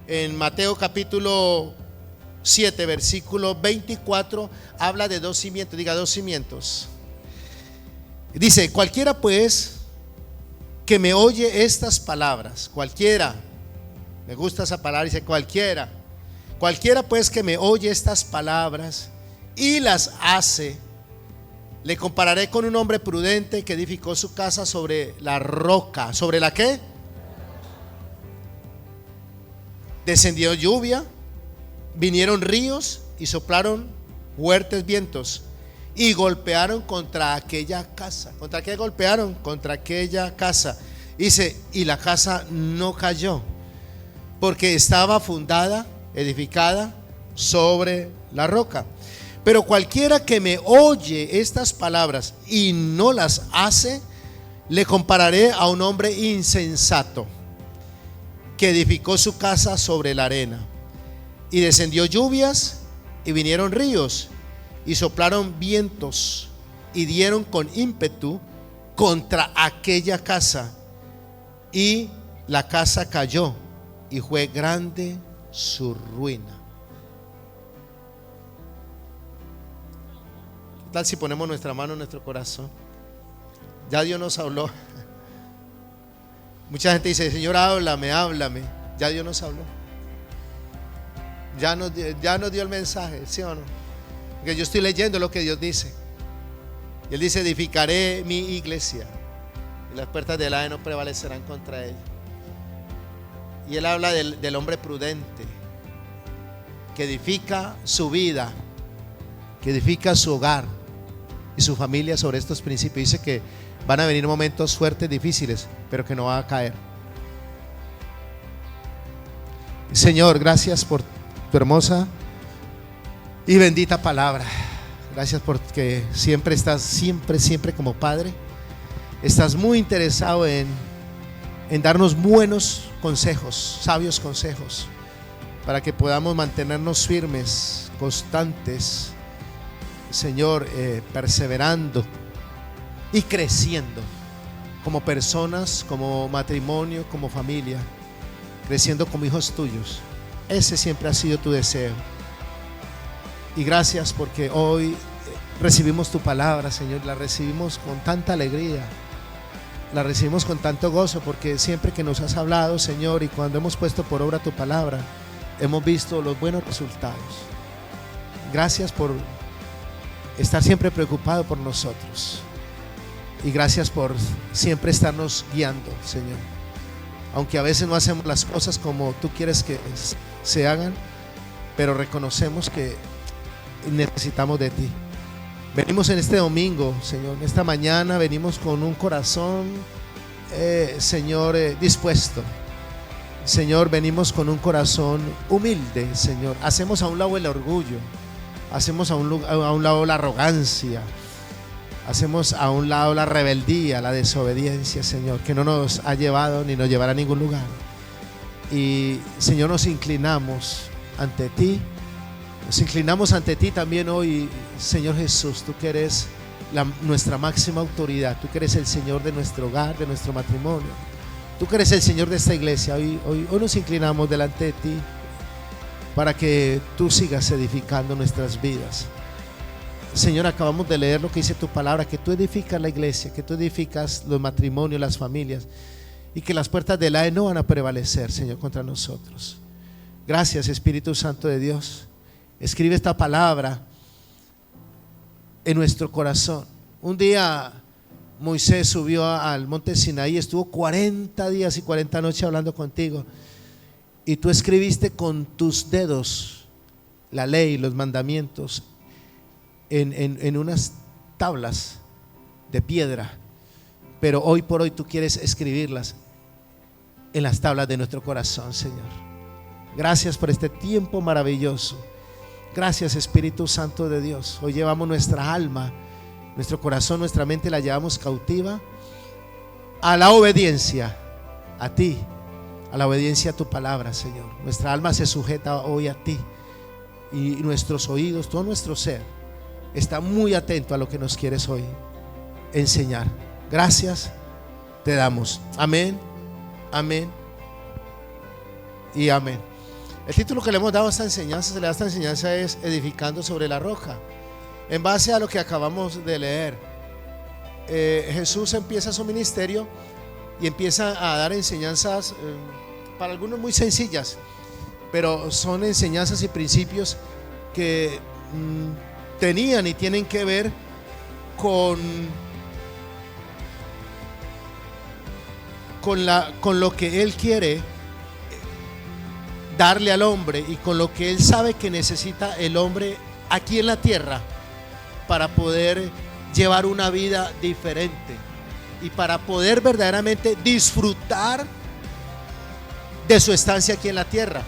en Mateo capítulo 7, versículo 24, habla de dos cimientos. Diga, dos cimientos. Dice: cualquiera pues que me oye estas palabras, cualquiera, me gusta esa palabra, dice cualquiera pues que me oye estas palabras y las hace, le compararé con un hombre prudente que edificó su casa sobre la roca. ¿Sobre la qué? Descendió lluvia, vinieron ríos y soplaron fuertes vientos y golpearon contra aquella casa. ¿Contra qué golpearon? Contra aquella casa. Dice: y la casa no cayó, porque estaba fundada, edificada sobre la roca. Pero cualquiera que me oye estas palabras y no las hace, le compararé a un hombre insensato que edificó su casa sobre la arena. Y descendió lluvias y vinieron ríos y soplaron vientos y dieron con ímpetu contra aquella casa, y la casa cayó y fue grande su ruina. ¿Qué tal si ponemos nuestra mano en nuestro corazón? Ya Dios nos habló. Mucha gente dice: Señor, háblame. Ya Dios nos habló. Ya nos dio el mensaje, ¿sí o no? Porque yo estoy leyendo lo que Dios dice. Y Él dice: edificaré mi iglesia y las puertas del Hades no prevalecerán contra ella. Y Él habla del hombre prudente que edifica su vida, que edifica su hogar y su familia sobre estos principios. Dice que van a venir momentos fuertes, difíciles, pero que no va a caer. Señor, gracias por tu hermosa y bendita palabra. Gracias porque siempre estás, siempre como Padre, estás muy interesado en darnos buenos consejos, sabios consejos, para que podamos mantenernos firmes, constantes, Señor, perseverando y creciendo como personas, como matrimonio, como familia, creciendo como hijos tuyos. Ese siempre ha sido tu deseo. Y gracias porque hoy recibimos tu palabra, Señor. La recibimos con tanta alegría, la recibimos con tanto gozo, porque siempre que nos has hablado, Señor, y cuando hemos puesto por obra tu palabra, hemos visto los buenos resultados. Gracias por estar siempre preocupado por nosotros. Y gracias por siempre estarnos guiando, Señor. Aunque a veces no hacemos las cosas como tú quieres que se hagan, pero reconocemos que necesitamos de ti. Venimos en este domingo, Señor, en esta mañana venimos con un corazón, Señor, dispuesto. Señor, venimos con un corazón humilde, Señor. Hacemos a un lado el orgullo, hacemos a un lado la arrogancia, hacemos a un lado la rebeldía, la desobediencia, Señor, que no nos ha llevado ni nos llevará a ningún lugar. Y, Señor, nos inclinamos ante ti. Nos inclinamos ante ti también hoy, Señor Jesús. Tú que eres nuestra máxima autoridad. Tú que eres el Señor de nuestro hogar, de nuestro matrimonio. Tú que eres el Señor de esta iglesia. Hoy nos inclinamos delante de ti para que tú sigas edificando nuestras vidas. Señor, acabamos de leer lo que dice tu palabra, que tú edificas la iglesia, que tú edificas los matrimonios, las familias, y que las puertas del Hades no van a prevalecer, Señor, contra nosotros. Gracias, Espíritu Santo de Dios. Escribe esta palabra en nuestro corazón. Un día Moisés subió al monte Sinaí, estuvo 40 días y 40 noches hablando contigo, y tú escribiste con tus dedos la ley, los mandamientos en unas tablas de piedra, pero hoy por hoy tú quieres escribirlas en las tablas de nuestro corazón, Señor. Gracias por este tiempo maravilloso. Gracias, Espíritu Santo de Dios. Hoy llevamos nuestra alma, nuestro corazón, nuestra mente, la llevamos cautiva a la obediencia a ti, a la obediencia a tu palabra, Señor. Nuestra alma se sujeta hoy a ti, y nuestros oídos, todo nuestro ser está muy atento a lo que nos quieres hoy enseñar. Gracias te damos. Amén, amén y amén. El título que le hemos dado a esta enseñanza, se le da a esta enseñanza, es Edificando sobre la roca. En base a lo que acabamos de leer, Jesús empieza su ministerio y empieza a dar enseñanzas, para algunos muy sencillas, pero son enseñanzas y principios que tenían y tienen que ver con lo que Él quiere darle al hombre y con lo que Él sabe que necesita el hombre aquí en la tierra para poder llevar una vida diferente y para poder verdaderamente disfrutar de su estancia aquí en la tierra.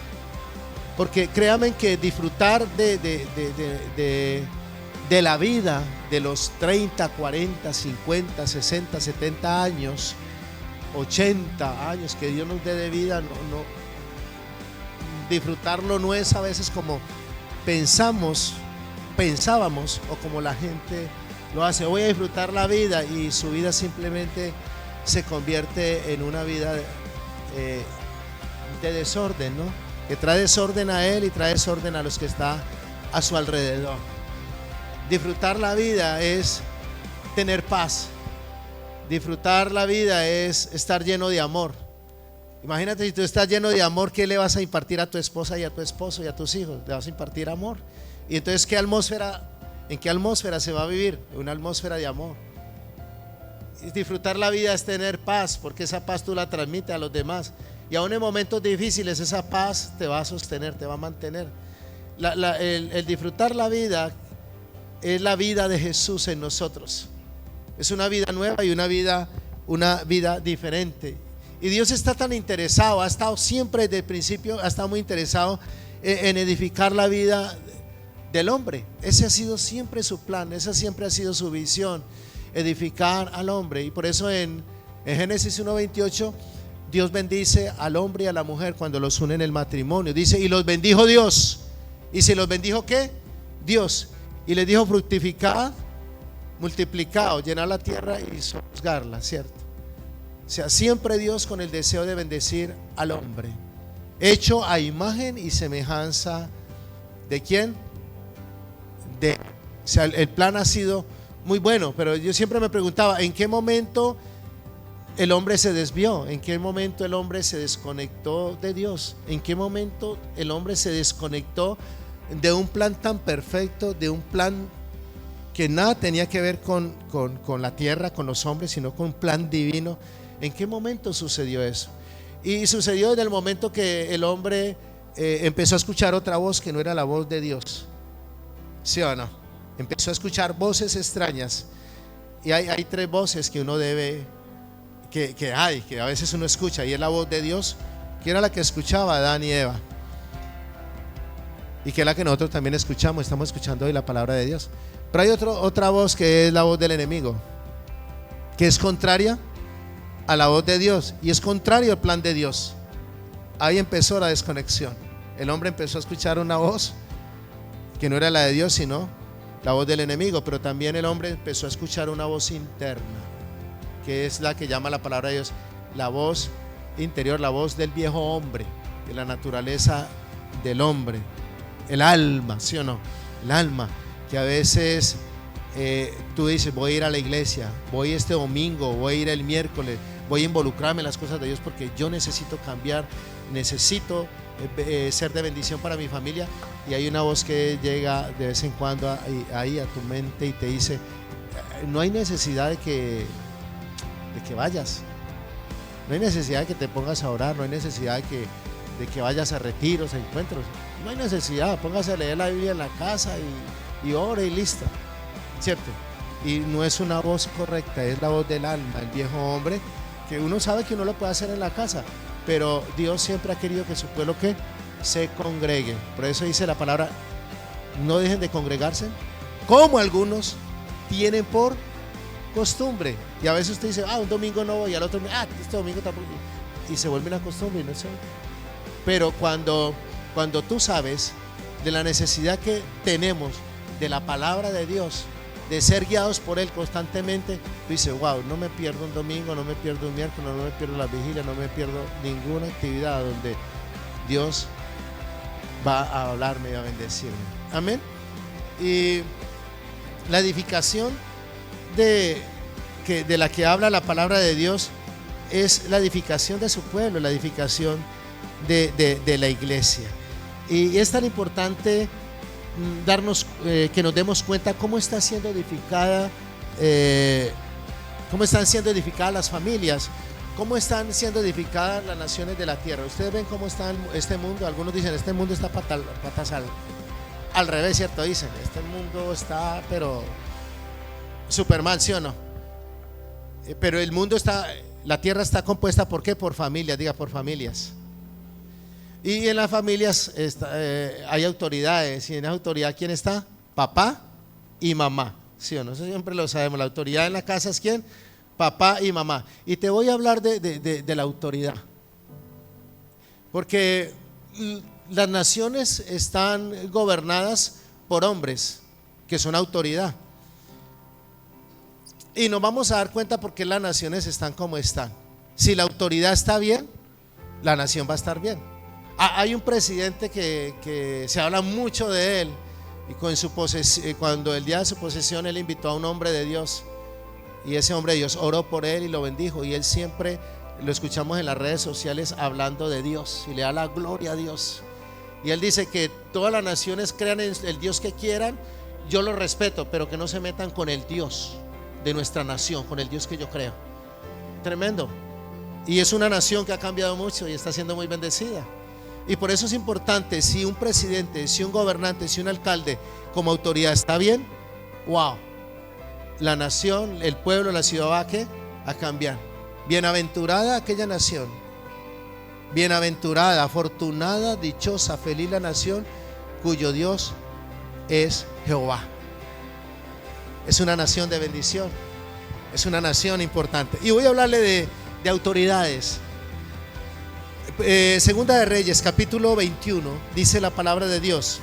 Porque créanme que disfrutar de la vida de los 30, 40, 50, 60, 70 años, 80 años que Dios nos dé de vida, disfrutarlo no es a veces como pensábamos o como la gente lo hace. Voy a disfrutar la vida y su vida simplemente se convierte en una vida de desorden, ¿no? Que trae desorden a él y trae desorden a los que están a su alrededor. Disfrutar la vida es tener paz. Disfrutar la vida es estar lleno de amor. Imagínate, si tú estás lleno de amor, ¿qué le vas a impartir a tu esposa y a tu esposo y a tus hijos? Le vas a impartir amor. Y entonces, ¿en qué atmósfera se va a vivir? Una atmósfera de amor. Y disfrutar la vida es tener paz, porque esa paz tú la transmites a los demás. Y aún en momentos difíciles esa paz te va a sostener, te va a mantener. El disfrutar la vida es la vida de Jesús en nosotros. Es una vida nueva y una vida diferente. Y Dios está tan interesado, ha estado siempre desde el principio, ha estado muy interesado en edificar la vida del hombre. Ese ha sido siempre su plan, esa siempre ha sido su visión, edificar al hombre. Y por eso en Génesis 1:28 Dios bendice al hombre y a la mujer cuando los une en el matrimonio. Dice, y los bendijo Dios. ¿Y si los bendijo qué? Dios. Y les dijo, fructificad, multiplicaos, llenad la tierra y sojuzgarla, ¿cierto? O sea, siempre Dios con el deseo de bendecir al hombre, hecho a imagen y semejanza ¿de quién? O sea, el plan ha sido muy bueno, pero yo siempre me preguntaba, ¿en qué momento el hombre se desvió? ¿En qué momento el hombre se desconectó de Dios? ¿En qué momento el hombre se desconectó de un plan tan perfecto, de un plan que nada tenía que ver con la tierra, con los hombres, sino con un plan divino? ¿En qué momento sucedió eso? Y sucedió en el momento que el hombre empezó a escuchar otra voz que no era la voz de Dios. ¿Sí o no? Empezó a escuchar voces extrañas. Y hay tres voces que uno debe, que a veces uno escucha, y es la voz de Dios, que era la que escuchaba Adán y Eva, y que es la que nosotros también escuchamos. Estamos escuchando hoy la palabra de Dios. Pero hay otra voz que es la voz del enemigo, que es contraria a la voz de Dios y es contrario al plan de Dios. Ahí empezó la desconexión. El hombre empezó a escuchar una voz que no era la de Dios, sino la voz del enemigo. Pero también el hombre empezó a escuchar una voz interna, que es la que llama la palabra de Dios la voz interior, la voz del viejo hombre, de la naturaleza del hombre, el alma, ¿sí o no? El alma, que a veces tú dices, voy a ir a la iglesia, voy este domingo, voy a ir el miércoles, voy a involucrarme en las cosas de Dios porque yo necesito cambiar, necesito ser de bendición para mi familia. Y hay una voz que llega de vez en cuando ahí a tu mente y te dice, no hay necesidad de que vayas, no hay necesidad de que te pongas a orar, no hay necesidad de que vayas a retiros, a encuentros, no hay necesidad, póngase a leer la Biblia en la casa y ore y listo, ¿cierto? Y no es una voz correcta, es la voz del alma, el viejo hombre, que uno sabe que uno lo puede hacer en la casa, pero Dios siempre ha querido que su pueblo que se congregue. Por eso dice la palabra, no dejen de congregarse, como algunos tienen por costumbre. Y a veces usted dice, un domingo no voy, y al otro, este domingo tampoco, y se vuelve una costumbre, no sé. Pero cuando tú sabes de la necesidad que tenemos de la palabra de Dios, de ser guiados por Él constantemente, tú dices, wow, no me pierdo un domingo, no me pierdo un miércoles, no me pierdo la vigilia, no me pierdo ninguna actividad donde Dios va a hablarme y a bendecirme. Amén. Y la edificación de la que habla la palabra de Dios es la edificación de su pueblo, la edificación de la iglesia. Y es tan importante que nos demos cuenta cómo está siendo edificada, cómo están siendo edificadas las familias, cómo están siendo edificadas las naciones de la tierra. Ustedes ven cómo está este mundo. Algunos dicen, este mundo está patas al revés, ¿cierto? Dicen, este mundo está, pero Superman, ¿sí o no? Pero el mundo está, la tierra está compuesta, ¿por qué? Por familias, diga, por familias. Y en las familias hay autoridades. Y en la autoridad, ¿quién está? Papá y mamá, ¿sí o no? Eso siempre lo sabemos. La autoridad en la casa es ¿quién? Papá y mamá. Y te voy a hablar de la autoridad, porque las naciones están gobernadas por hombres que son autoridad. Y nos vamos a dar cuenta por qué las naciones están como están. Si la autoridad está bien, la nación va a estar bien. Hay un presidente que se habla mucho de él, y cuando el día de su posesión él invitó a un hombre de Dios, y ese hombre de Dios oró por él y lo bendijo, y él siempre lo escuchamos en las redes sociales hablando de Dios y le da la gloria a Dios. Y él dice que todas las naciones crean en el Dios que quieran, yo lo respeto, pero que no se metan con el Dios de nuestra nación, con el Dios que yo creo. Tremendo. Y es una nación que ha cambiado mucho y está siendo muy bendecida. Y por eso es importante, si un presidente, si un gobernante, si un alcalde como autoridad está bien, wow, la nación, el pueblo, la ciudad va a cambiar. Bienaventurada aquella nación, bienaventurada, afortunada, dichosa, feliz la nación cuyo Dios es Jehová. Es una nación de bendición, es una nación importante. Y voy a hablarle de autoridades. Segunda de Reyes, capítulo 21, dice la palabra de Dios.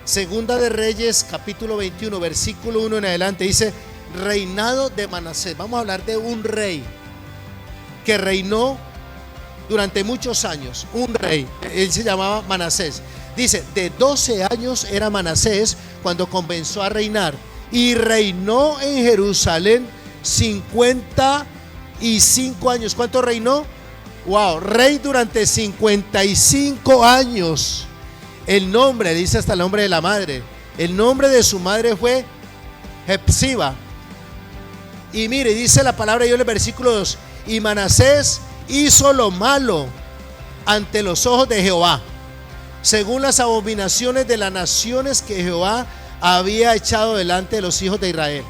Segunda de Reyes, capítulo 21, versículo 1 en adelante, dice: reinado de Manasés. Vamos a hablar de un rey que reinó durante muchos años. Un rey, él se llamaba Manasés. Dice, de 12 años era Manasés cuando comenzó a reinar, y reinó en Jerusalén 55 años. ¿Cuánto reinó? Wow, rey durante 55 años. El nombre, dice hasta el nombre de la madre. El nombre de su madre fue Hepsiba. Y mire, dice la palabra de Dios en el versículo 2: y Manasés hizo lo malo ante los ojos de Jehová, según las abominaciones de las naciones que Jehová había echado delante de los hijos de Israel.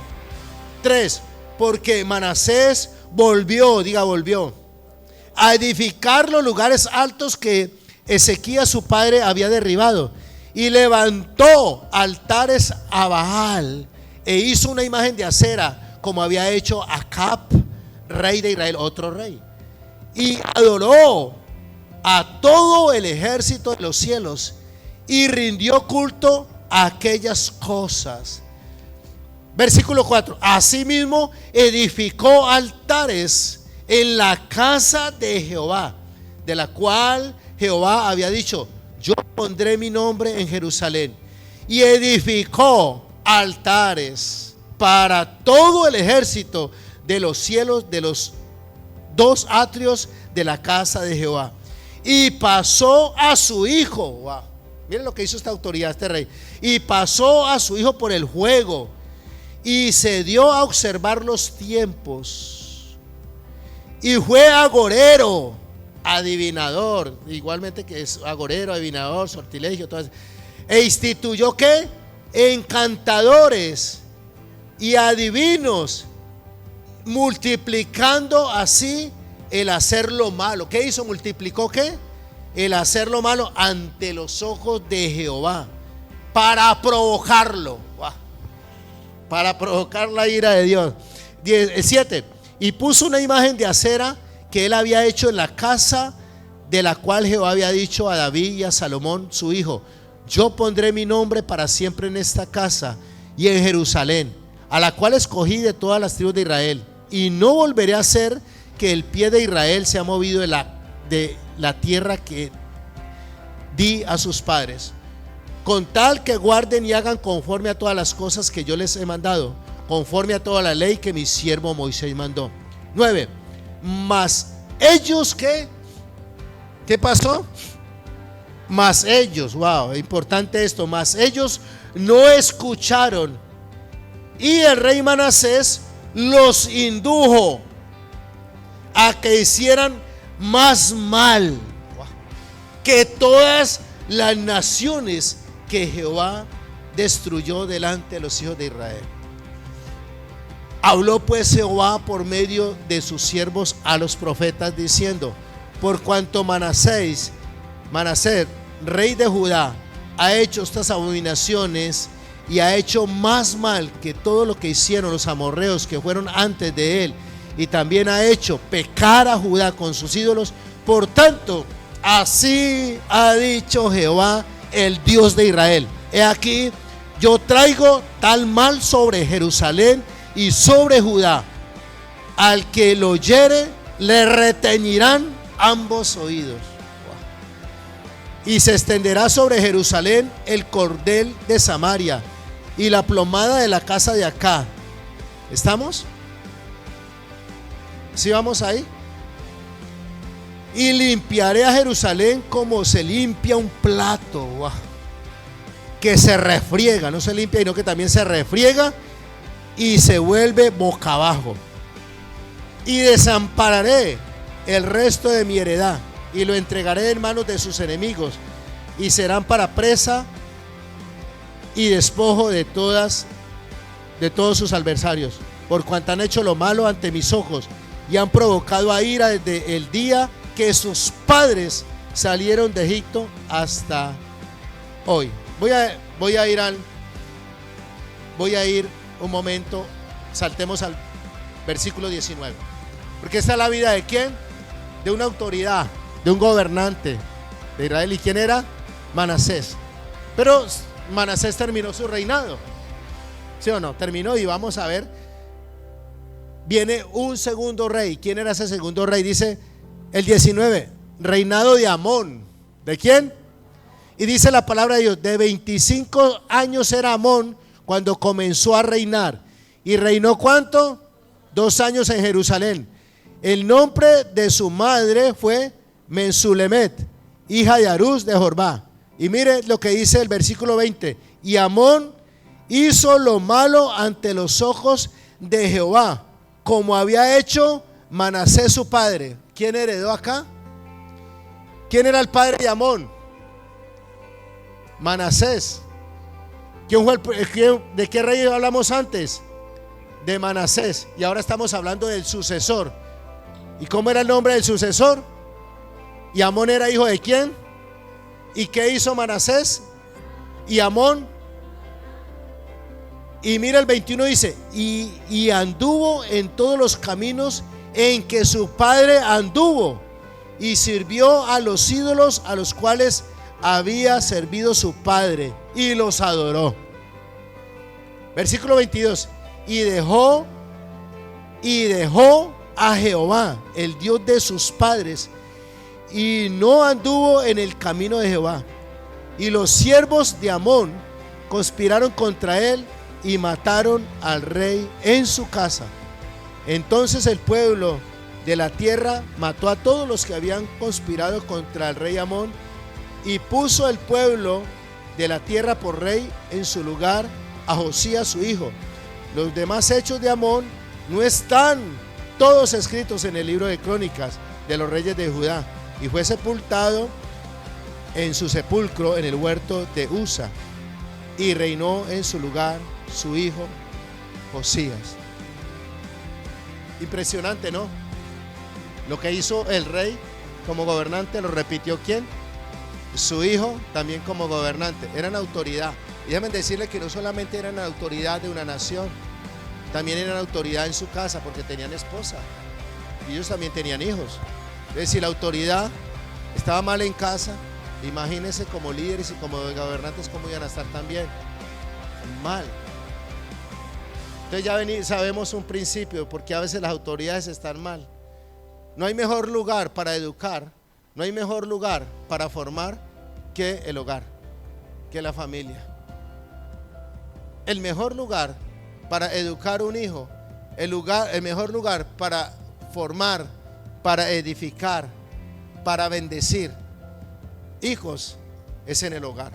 3. Porque Manasés volvió, diga volvió, a edificar los lugares altos que Ezequías su padre había derribado, y levantó altares a Baal, e hizo una imagen de acera, como había hecho Acab, rey de Israel, otro rey, y adoró a todo el ejército de los cielos, y rindió culto a aquellas cosas. Versículo 4: asimismo edificó altares en la casa de Jehová, de la cual Jehová había dicho: yo pondré mi nombre en Jerusalén. Y edificó altares para todo el ejército de los cielos, de los 2 atrios de la casa de Jehová. Y pasó a su hijo, wow, miren lo que hizo esta autoridad, este rey. Y pasó a su hijo por el juego, y se dio a observar los tiempos, y fue agorero, adivinador, igualmente que es agorero, adivinador, sortilegio, todo eso. E instituyó ¿qué? Encantadores y adivinos, multiplicando así el hacer lo malo. ¿Qué hizo? Multiplicó ¿qué? El hacer lo malo ante los ojos de Jehová, para provocarlo, para provocar la ira de Dios. 7. Y puso una imagen de acera que él había hecho en la casa, de la cual Jehová había dicho a David y a Salomón su hijo: yo pondré mi nombre para siempre en esta casa y en Jerusalén, a la cual escogí de todas las tribus de Israel, y no volveré a hacer que el pie de Israel sea movido de la tierra que di a sus padres, con tal que guarden y hagan conforme a todas las cosas que yo les he mandado, conforme a toda la ley que mi siervo Moisés mandó. 9. Mas ellos, ¿qué pasó? Mas ellos, wow, importante esto, mas ellos no escucharon, y el rey Manasés los indujo a que hicieran más mal que todas las naciones que Jehová destruyó delante de los hijos de Israel. Habló pues Jehová por medio de sus siervos a los profetas diciendo: por cuanto Manasés, rey de Judá, ha hecho estas abominaciones y ha hecho más mal que todo lo que hicieron los amorreos que fueron antes de él, y también ha hecho pecar a Judá con sus ídolos, por tanto, así ha dicho Jehová, el Dios de Israel: he aquí, yo traigo tal mal sobre Jerusalén y sobre Judá, al que lo oyere le retañirán ambos oídos, y se extenderá sobre Jerusalén el cordel de Samaria y la plomada de la casa de Acá. ¿Estamos? ¿Sí vamos ahí? Y limpiaré a Jerusalén como se limpia un plato, que se refriega, no se limpia, sino que también se refriega y se vuelve boca abajo. Y desampararé el resto de mi heredad y lo entregaré en manos de sus enemigos, y serán para presa y despojo de todos sus adversarios, por cuanto han hecho lo malo ante mis ojos y han provocado a ira desde el día que sus padres salieron de Egipto hasta hoy. Voy a ir un momento, saltemos al versículo 19, porque esta es la vida de ¿quién? De una autoridad, de un gobernante de Israel. ¿Y quién era? Manasés. Pero Manasés terminó su reinado, ¿sí o no? Terminó, y vamos a ver, viene un segundo rey. ¿Quién era ese segundo rey? Dice el 19, reinado de Amón. ¿De quién? Y dice la palabra de Dios: de 25 años era Amón cuando comenzó a reinar, y reinó ¿cuánto? 2 años en Jerusalén. El nombre de su madre fue Mensulemet, hija de Arús de Jorbá. Y mire lo que dice el versículo 20: y Amón hizo lo malo ante los ojos de Jehová, como había hecho Manasés su padre. ¿Quién heredó acá? ¿Quién era el padre de Amón? Manasés. ¿Quién fue ¿De qué rey hablamos antes? De Manasés. Y ahora estamos hablando del sucesor. ¿Y cómo era el nombre del sucesor? ¿Y Amón era hijo de quién? ¿Y qué hizo Manasés? ¿Y Amón? Y mira el 21, dice: y anduvo en todos los caminos en que su padre anduvo, y sirvió a los ídolos a los cuales había servido su padre, y los adoró. Versículo 22: y dejó a Jehová, el Dios de sus padres, y no anduvo en el camino de Jehová. Y los siervos de Amón conspiraron contra él y mataron al rey en su casa. Entonces el pueblo de la tierra mató a todos los que habían conspirado contra el rey Amón, y puso el pueblo de la tierra por rey en su lugar a Josías su hijo. Los demás hechos de Amón no están todos escritos en el libro de crónicas de los reyes de Judá. Y fue sepultado en su sepulcro en el huerto de Usa, y reinó en su lugar su hijo Josías. Impresionante, ¿no? Lo que hizo el rey como gobernante lo repitió ¿quién? Su hijo también como gobernante. Eran autoridad. Y déjenme decirle que no solamente eran autoridad de una nación, también eran autoridad en su casa, porque tenían esposa y ellos también tenían hijos. Es decir, la autoridad estaba mal en casa, imagínense como líderes y como gobernantes cómo iban a estar también mal. Entonces ya sabemos un principio, porque a veces las autoridades están mal. No hay mejor lugar para educar, no hay mejor lugar para formar que el hogar, que la familia. El mejor lugar para educar un hijo, el mejor lugar para formar, para edificar, para bendecir hijos es en el hogar.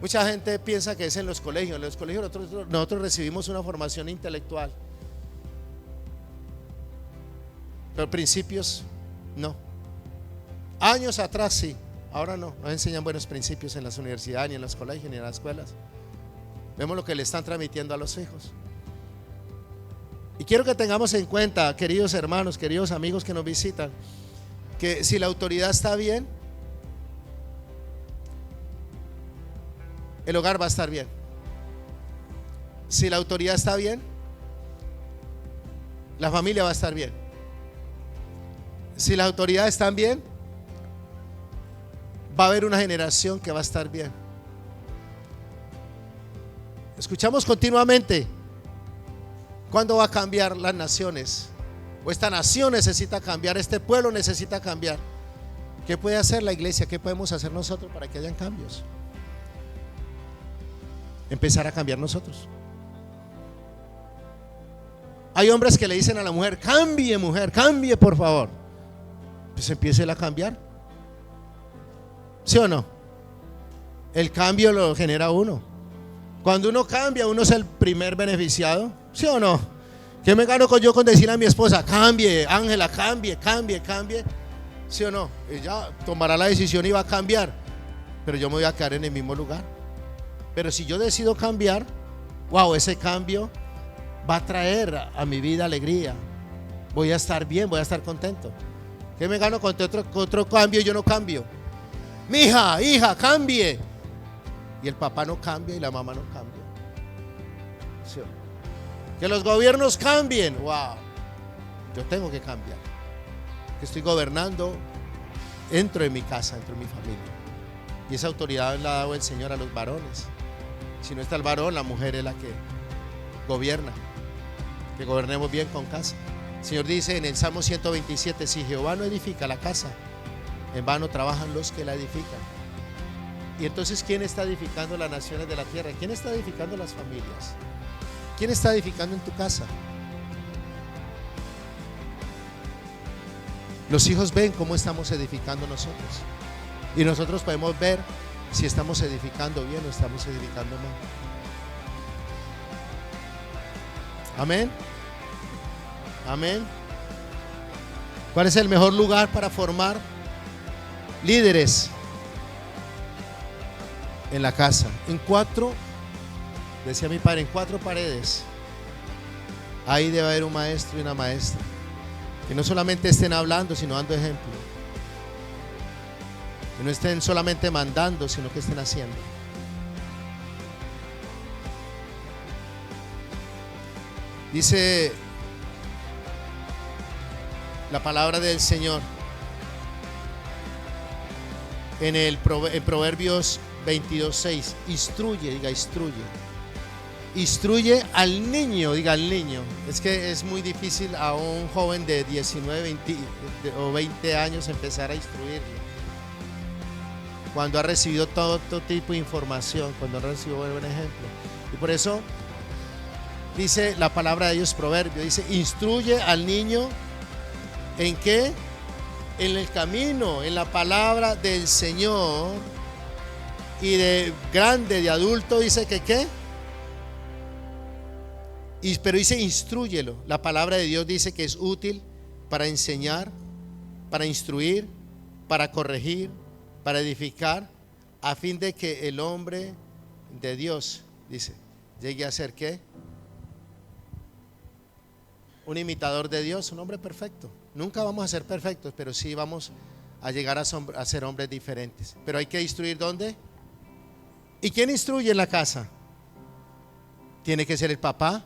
Mucha gente piensa que es en los colegios. En los colegios nosotros recibimos una formación intelectual, pero principios no. Años atrás sí, ahora no. No enseñan buenos principios en las universidades, ni en los colegios, ni en las escuelas. Vemos lo que le están transmitiendo a los hijos. Y quiero que tengamos en cuenta, queridos hermanos, queridos amigos que nos visitan, que si la autoridad está bien, el hogar va a estar bien. Si la autoridad está bien, la familia va a estar bien. Si las autoridades están bien, va a haber una generación que va a estar bien. Escuchamos continuamente: ¿cuándo va a cambiar las naciones? O esta nación necesita cambiar, este pueblo necesita cambiar. ¿Qué puede hacer la iglesia? ¿Qué podemos hacer nosotros para que hayan cambios? Empezar a cambiar nosotros. Hay hombres que le dicen a la mujer: mujer, cambie por favor. Pues empiece a cambiar. ¿Sí o no? El cambio lo genera uno. Cuando uno cambia, uno es el primer beneficiado. ¿Sí o no? ¿Qué me gano yo con decir a mi esposa: cambie, Ángela, cambie? ¿Sí o no? Ella tomará la decisión y va a cambiar, pero yo me voy a quedar en el mismo lugar. Pero si yo decido cambiar, wow, ese cambio va a traer a mi vida alegría. Voy a estar bien, voy a estar contento. ¿Qué me gano con otro cambio y yo no cambio? Mija, hija, cambie. Y el papá no cambia y la mamá no cambia. ¿Sí? Que los gobiernos cambien. Wow, yo tengo que cambiar. Que estoy gobernando dentro de mi casa, dentro de mi familia. Y esa autoridad la ha dado el Señor a los varones. Si no está el varón, la mujer es la que gobierna. Que gobernemos bien con casa. El Señor dice en el Salmo 127: si Jehová no edifica la casa, en vano trabajan los que la edifican. Y entonces, ¿quién está edificando las naciones de la tierra? ¿Quién está edificando las familias? ¿Quién está edificando en tu casa? Los hijos ven cómo estamos edificando nosotros, y nosotros podemos ver si estamos edificando bien o estamos edificando mal. Amén. Amén. ¿Cuál es el mejor lugar para formar líderes? En la casa. Decía mi padre, en 4 paredes. Ahí debe haber un maestro y una maestra, que no solamente estén hablando, sino dando ejemplo. Que no estén solamente mandando, sino que estén haciendo. Dice la palabra del Señor en Proverbios 22:6: instruye, diga instruye. Instruye al niño, diga al niño. Es que es muy difícil a un joven de 19, 20 o 20 años empezar a instruirlo cuando ha recibido todo tipo de información, cuando ha recibido un buen ejemplo. Y por eso dice la palabra de Dios, Proverbio, dice: instruye al niño ¿en qué? En el camino, en la palabra del Señor. Y de grande, de adulto, dice que ¿qué? Pero dice instrúyelo. La palabra de Dios dice que es útil para enseñar, para instruir, para corregir, para edificar, a fin de que el hombre de Dios, dice, llegue a ser ¿qué? Un imitador de Dios, un hombre perfecto. Nunca vamos a ser perfectos, pero sí vamos a llegar a ser hombres diferentes. Pero hay que instruir ¿dónde? ¿Y quién instruye en la casa? Tiene que ser el papá.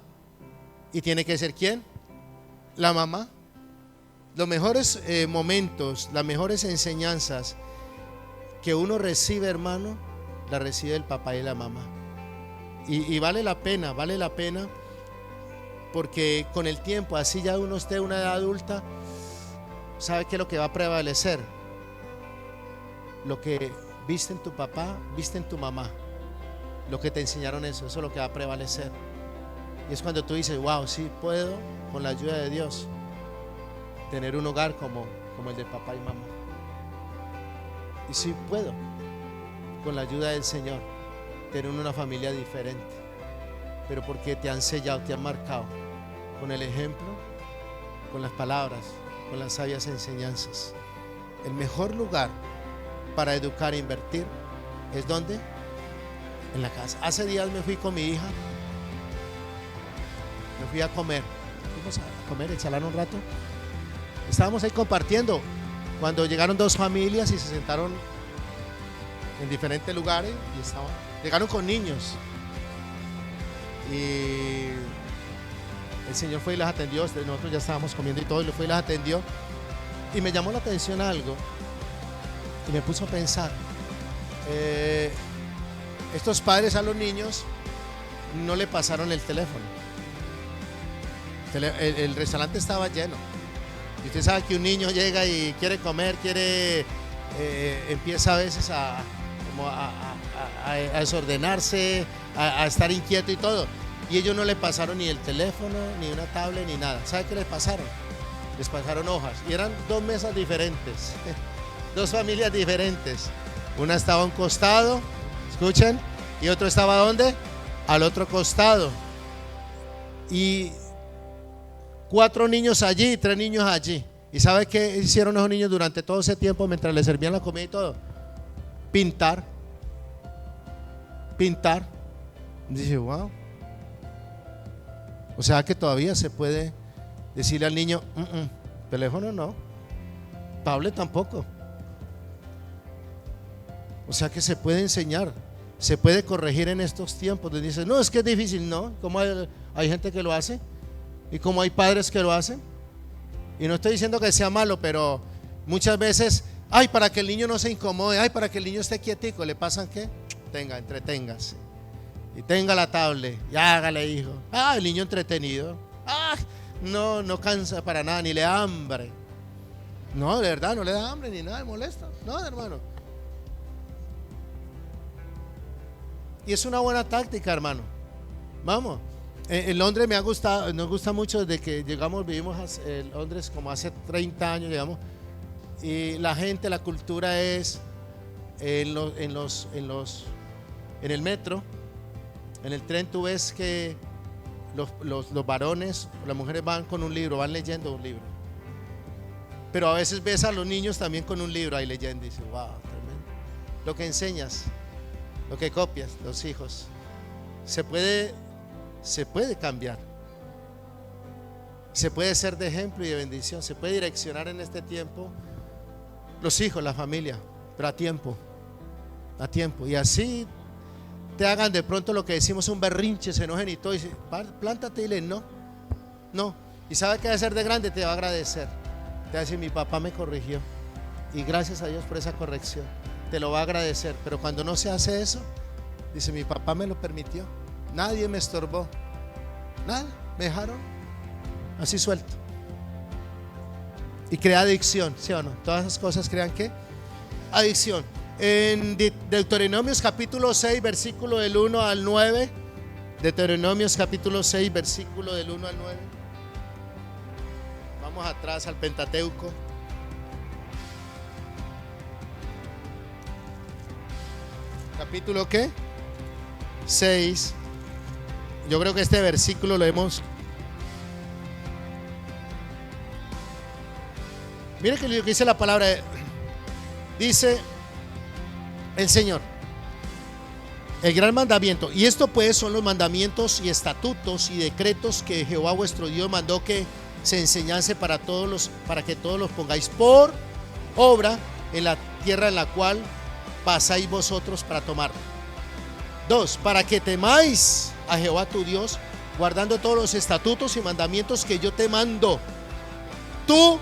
¿Y tiene que ser quién? La mamá. Los mejores momentos, las mejores enseñanzas que uno recibe, hermano, la recibe el papá y la mamá. Y vale la pena, porque con el tiempo, así ya uno esté en una edad adulta, ¿sabe qué es lo que va a prevalecer? Lo que viste en tu papá, viste en tu mamá. Lo que te enseñaron eso es lo que va a prevalecer. Y es cuando tú dices, wow, sí puedo, con la ayuda de Dios, tener un hogar como el de papá y mamá. Y sí puedo, con la ayuda del Señor, tener una familia diferente. Pero porque te han sellado, te han marcado con el ejemplo, con las palabras, con las sabias enseñanzas. El mejor lugar para educar e invertir es ¿dónde? En la casa. Hace días me fui con mi hija, me fui a comer. Fuimos a comer, a charlar un rato. Estábamos ahí compartiendo cuando llegaron dos familias y se sentaron en diferentes lugares y llegaron con niños. Y el Señor fue y las atendió. Nosotros ya estábamos comiendo y todo, y fue y las atendió. Y me llamó la atención algo y me puso a pensar. Estos padres a los niños no le pasaron el teléfono. El restaurante estaba lleno. Y usted sabe que un niño llega y quiere comer, empieza a veces a desordenarse, a estar inquieto y todo. Y ellos no le pasaron ni el teléfono, ni una tablet, ni nada. ¿Sabe qué les pasaron? Les pasaron hojas. Y eran dos mesas diferentes, dos familias diferentes. Una estaba a un costado, escuchen, y otro estaba ¿dónde? Al otro costado. Y 4 niños allí y 3 niños allí. ¿Y sabe qué hicieron esos niños durante todo ese tiempo mientras les servían la comida y todo? Pintar. Dice, wow. O sea que todavía se puede decirle al niño, teléfono no, tablet tampoco. O sea que se puede enseñar, se puede corregir en estos tiempos. Dice, no, es que es difícil, no. Como hay gente que lo hace y como hay padres que lo hacen. Y no estoy diciendo que sea malo, pero muchas veces, para que el niño no se incomode, para que el niño esté quietico, le pasan que entreténgase y tenga la tablet y hágale, hijo. El niño entretenido, no cansa para nada, ni le da hambre. No, de verdad, no le da hambre ni nada, le molesta. No, hermano. Y es una buena táctica, hermano. Vamos. En Londres nos gusta mucho desde que llegamos, vivimos en Londres como hace 30 años, llegamos. Y la gente, la cultura es en el metro, en el tren, tú ves que los varones, las mujeres van con un libro, van leyendo un libro. Pero a veces ves a los niños también con un libro ahí leyendo y dices, wow, tremendo. Lo que enseñas, lo que copias, los hijos, se puede cambiar, se puede ser de ejemplo y de bendición, se puede direccionar en este tiempo los hijos, la familia, pero a tiempo, y así te hagan de pronto lo que decimos un berrinche, se enojen y todo, y dice, plántate y le no, y sabe que va a ser de grande, te va a agradecer, te va a decir, mi papá me corrigió y gracias a Dios por esa corrección, te lo va a agradecer. Pero cuando no se hace eso, dice, mi papá me lo permitió, nadie me estorbó, nada, me dejaron así suelto. Y crea adicción, ¿sí o no? Todas esas cosas crean ¿qué? Adicción. En Deuteronomios capítulo 6, versículo del 1 al 9. Deuteronomios capítulo 6, versículo del 1 al 9. Vamos atrás al Pentateuco. Capítulo ¿qué? 6. Yo creo que este versículo lo hemos. Mire que lo que dice la palabra. Dice el Señor, el gran mandamiento. Y esto pues son los mandamientos y estatutos y decretos que Jehová vuestro Dios mandó que se enseñase para que todos los pongáis por obra en la tierra en la cual pasáis vosotros para tomarla. 2. Para que temáis a Jehová tu Dios, guardando todos los estatutos y mandamientos que yo te mando. Tú,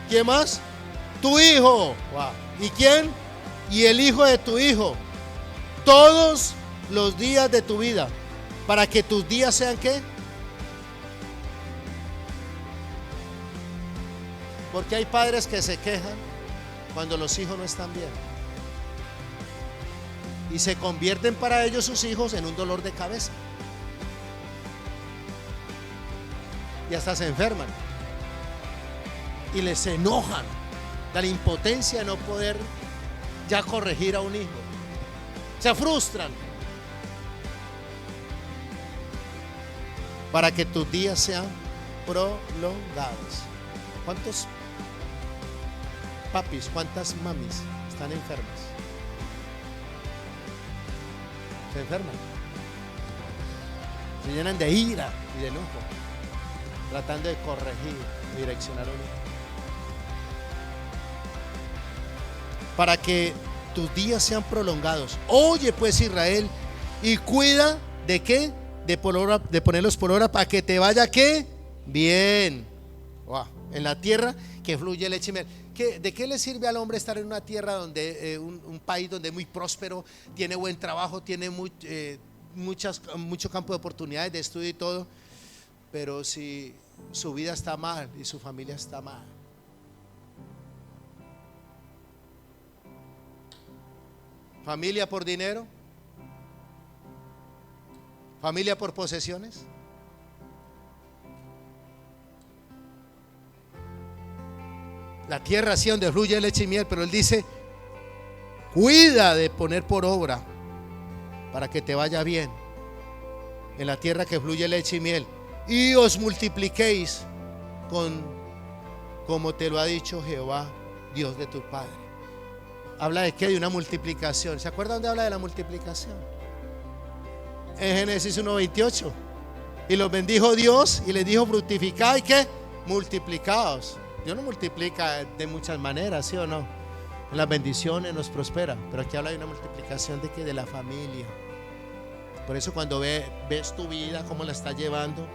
¿quién más? Tu hijo. Wow. ¿Y quién? Y el hijo de tu hijo. Todos los días de tu vida. Para que tus días sean ¿qué? Porque hay padres que se quejan cuando los hijos no están bien. y se convierten para ellos, sus hijos, en un dolor de cabeza. Y hasta se enferman. Y les enojan de la impotencia de no poder ya corregir a un hijo. Se frustran. Para que tus días sean prolongados. ¿Cuántos papis, cuántas mamis están enfermas? Se enferman. Se llenan de ira y de enojo, tratando de corregir, direccionar a un hijo. Para que tus días sean prolongados. Oye pues, Israel, y cuida de qué, de ponerlos por obra, para que te vaya ¿qué? Bien. Wow. En la tierra que fluye leche y miel. ¿De qué le sirve al hombre estar en una tierra donde un país donde es muy próspero, tiene buen trabajo, tiene mucho campo de oportunidades de estudio y todo, pero si su vida está mal y su familia está mal? Familia por dinero, familia por posesiones. La tierra así donde fluye leche y miel, pero él dice: cuida de poner por obra para que te vaya bien en la tierra que fluye leche y miel, y os multipliquéis como te lo ha dicho Jehová, Dios de tu padre. ¿Habla de qué? De una multiplicación. ¿Se acuerdan dónde habla de la multiplicación? En Génesis 1:28. Y los bendijo Dios y les dijo: fructificad y ¿qué? Multiplicaos. Dios nos multiplica de muchas maneras, ¿sí o no? En las bendiciones nos prospera, pero aquí habla de una multiplicación de que de la familia. Por eso cuando ves tu vida, cómo la estás llevando,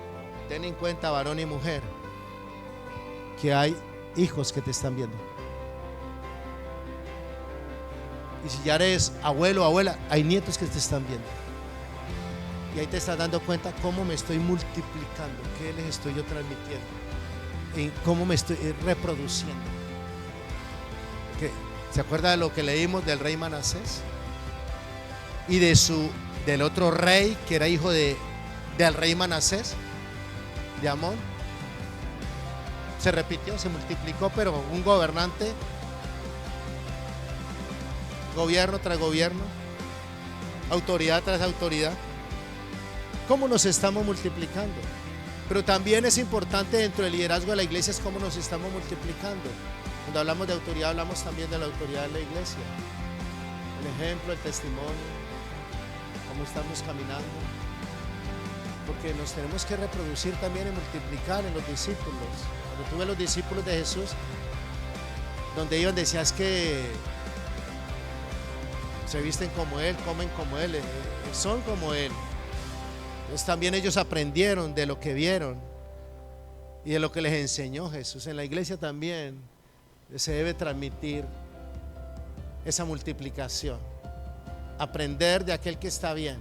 ten en cuenta, varón y mujer, que hay hijos que te están viendo. Y si ya eres abuelo o abuela, hay nietos que te están viendo. Y ahí te estás dando cuenta cómo me estoy multiplicando, qué les estoy yo transmitiendo, en cómo me estoy reproduciendo. ¿Se acuerda de lo que leímos del rey Manasés? Y del otro rey que era hijo del rey Manasés, de Amón. Se repitió, se multiplicó, pero un gobernante, gobierno tras gobierno, autoridad tras autoridad. ¿Cómo nos estamos multiplicando? Pero también es importante dentro del liderazgo de la iglesia es cómo nos estamos multiplicando. Cuando hablamos de autoridad, hablamos también de la autoridad de la iglesia. El ejemplo, el testimonio, cómo estamos caminando. Porque nos tenemos que reproducir también y multiplicar en los discípulos. Cuando tú ves los discípulos de Jesús, donde iban, decías que se visten como Él, comen como Él, son como Él. Entonces también ellos aprendieron de lo que vieron y de lo que les enseñó Jesús. En la iglesia también se debe transmitir esa multiplicación. Aprender de aquel que está bien,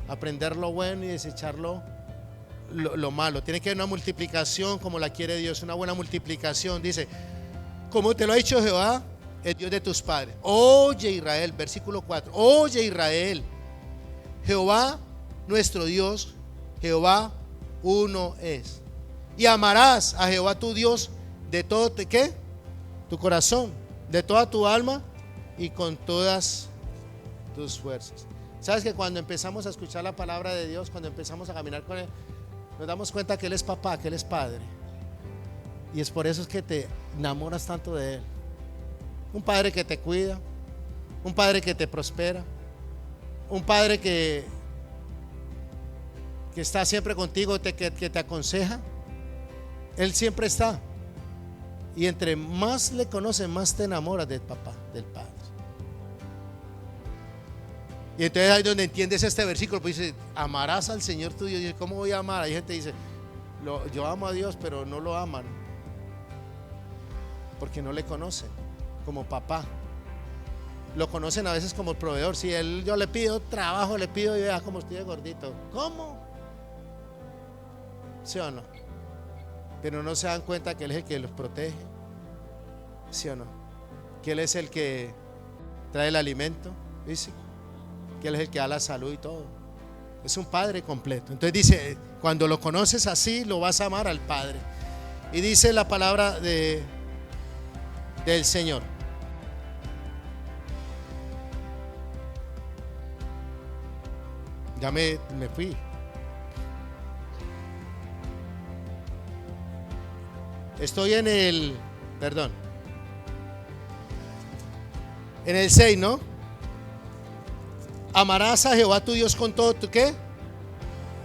aprender lo bueno y desechar lo malo. Tiene que haber una multiplicación como la quiere Dios, una buena multiplicación. Dice: como te lo ha dicho Jehová, el Dios de tus padres. Oye Israel, versículo 4. Oye Israel, Jehová nuestro Dios, Jehová uno es. Y amarás a Jehová tu Dios de todo ¿qué? Tu corazón, de toda tu alma y con todas tus fuerzas. Sabes que cuando empezamos a escuchar la palabra de Dios, cuando empezamos a caminar con Él, nos damos cuenta que Él es papá, que Él es padre. Y es por eso es que te enamoras tanto de Él. Un padre que te cuida, un padre que te prospera, un padre que está siempre contigo, que te aconseja. Él siempre está. Y entre más le conoces, más te enamoras del papá, del padre. Y entonces ahí donde entiendes este versículo, pues dice: amarás al Señor tu Dios. Y ¿cómo voy a amar? Hay gente que dice: yo amo a Dios, pero no lo aman porque no le conocen como papá. Lo conocen a veces como el proveedor. Si yo le pido trabajo, le pido y vea cómo estoy de gordito. ¿Cómo? ¿Sí o no? Pero no se dan cuenta que Él es el que los protege. ¿Sí o no? Que Él es el que trae el alimento físico. que Él es el que da la salud y todo. Es un Padre completo. Entonces dice, cuando lo conoces así, lo vas a amar al Padre. Y dice la palabra del Señor. Ya me fui. Estoy en el 6, ¿no? Amarás a Jehová tu Dios con todo tu ¿qué?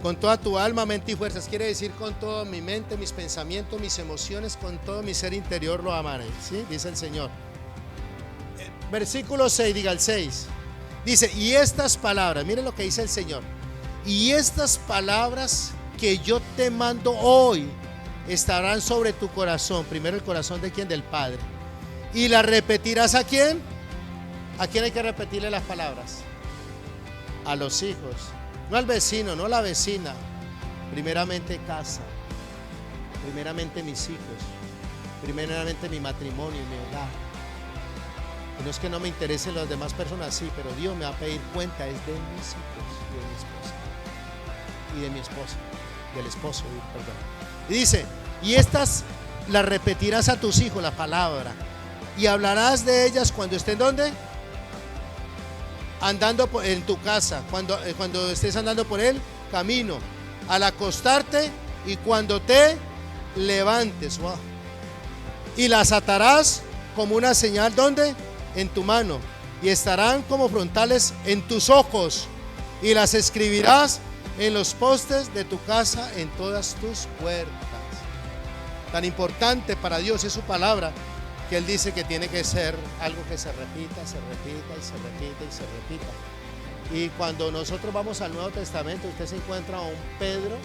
Con toda tu alma, mente y fuerzas. Quiere decir con toda mi mente, mis pensamientos, mis emociones, con todo mi ser interior lo amaré, ¿sí? Dice el Señor. Versículo 6, diga el 6. Dice, y estas palabras, miren lo que dice el Señor. Y estas palabras que yo te mando hoy estarán sobre tu corazón. Primero el corazón de quién, del Padre. Y las repetirás ¿a quién? ¿A quién hay que repetirle las palabras? A los hijos. No al vecino, no a la vecina. Primeramente casa. Primeramente mis hijos. Primeramente mi matrimonio y mi hogar. Y no es que no me interesen las demás personas, sí, pero Dios me va a pedir cuenta es de mis hijos y de mi esposa. Y de mi esposa. Del esposo, perdón. Y dice, y estas las repetirás a tus hijos, la palabra, y hablarás de ellas cuando estén ¿dónde? Andando en tu casa, cuando estés andando por el camino, al acostarte y cuando te levantes. Wow. Y las atarás como una señal ¿dónde? En tu mano, y estarán como frontales en tus ojos, y las escribirás en los postes de tu casa, en todas tus puertas. Tan importante para Dios es su palabra, que Él dice que tiene que ser algo que se repita, se repita y se repita y se repita. Y cuando nosotros vamos al Nuevo Testamento, usted se encuentra a un Pedro,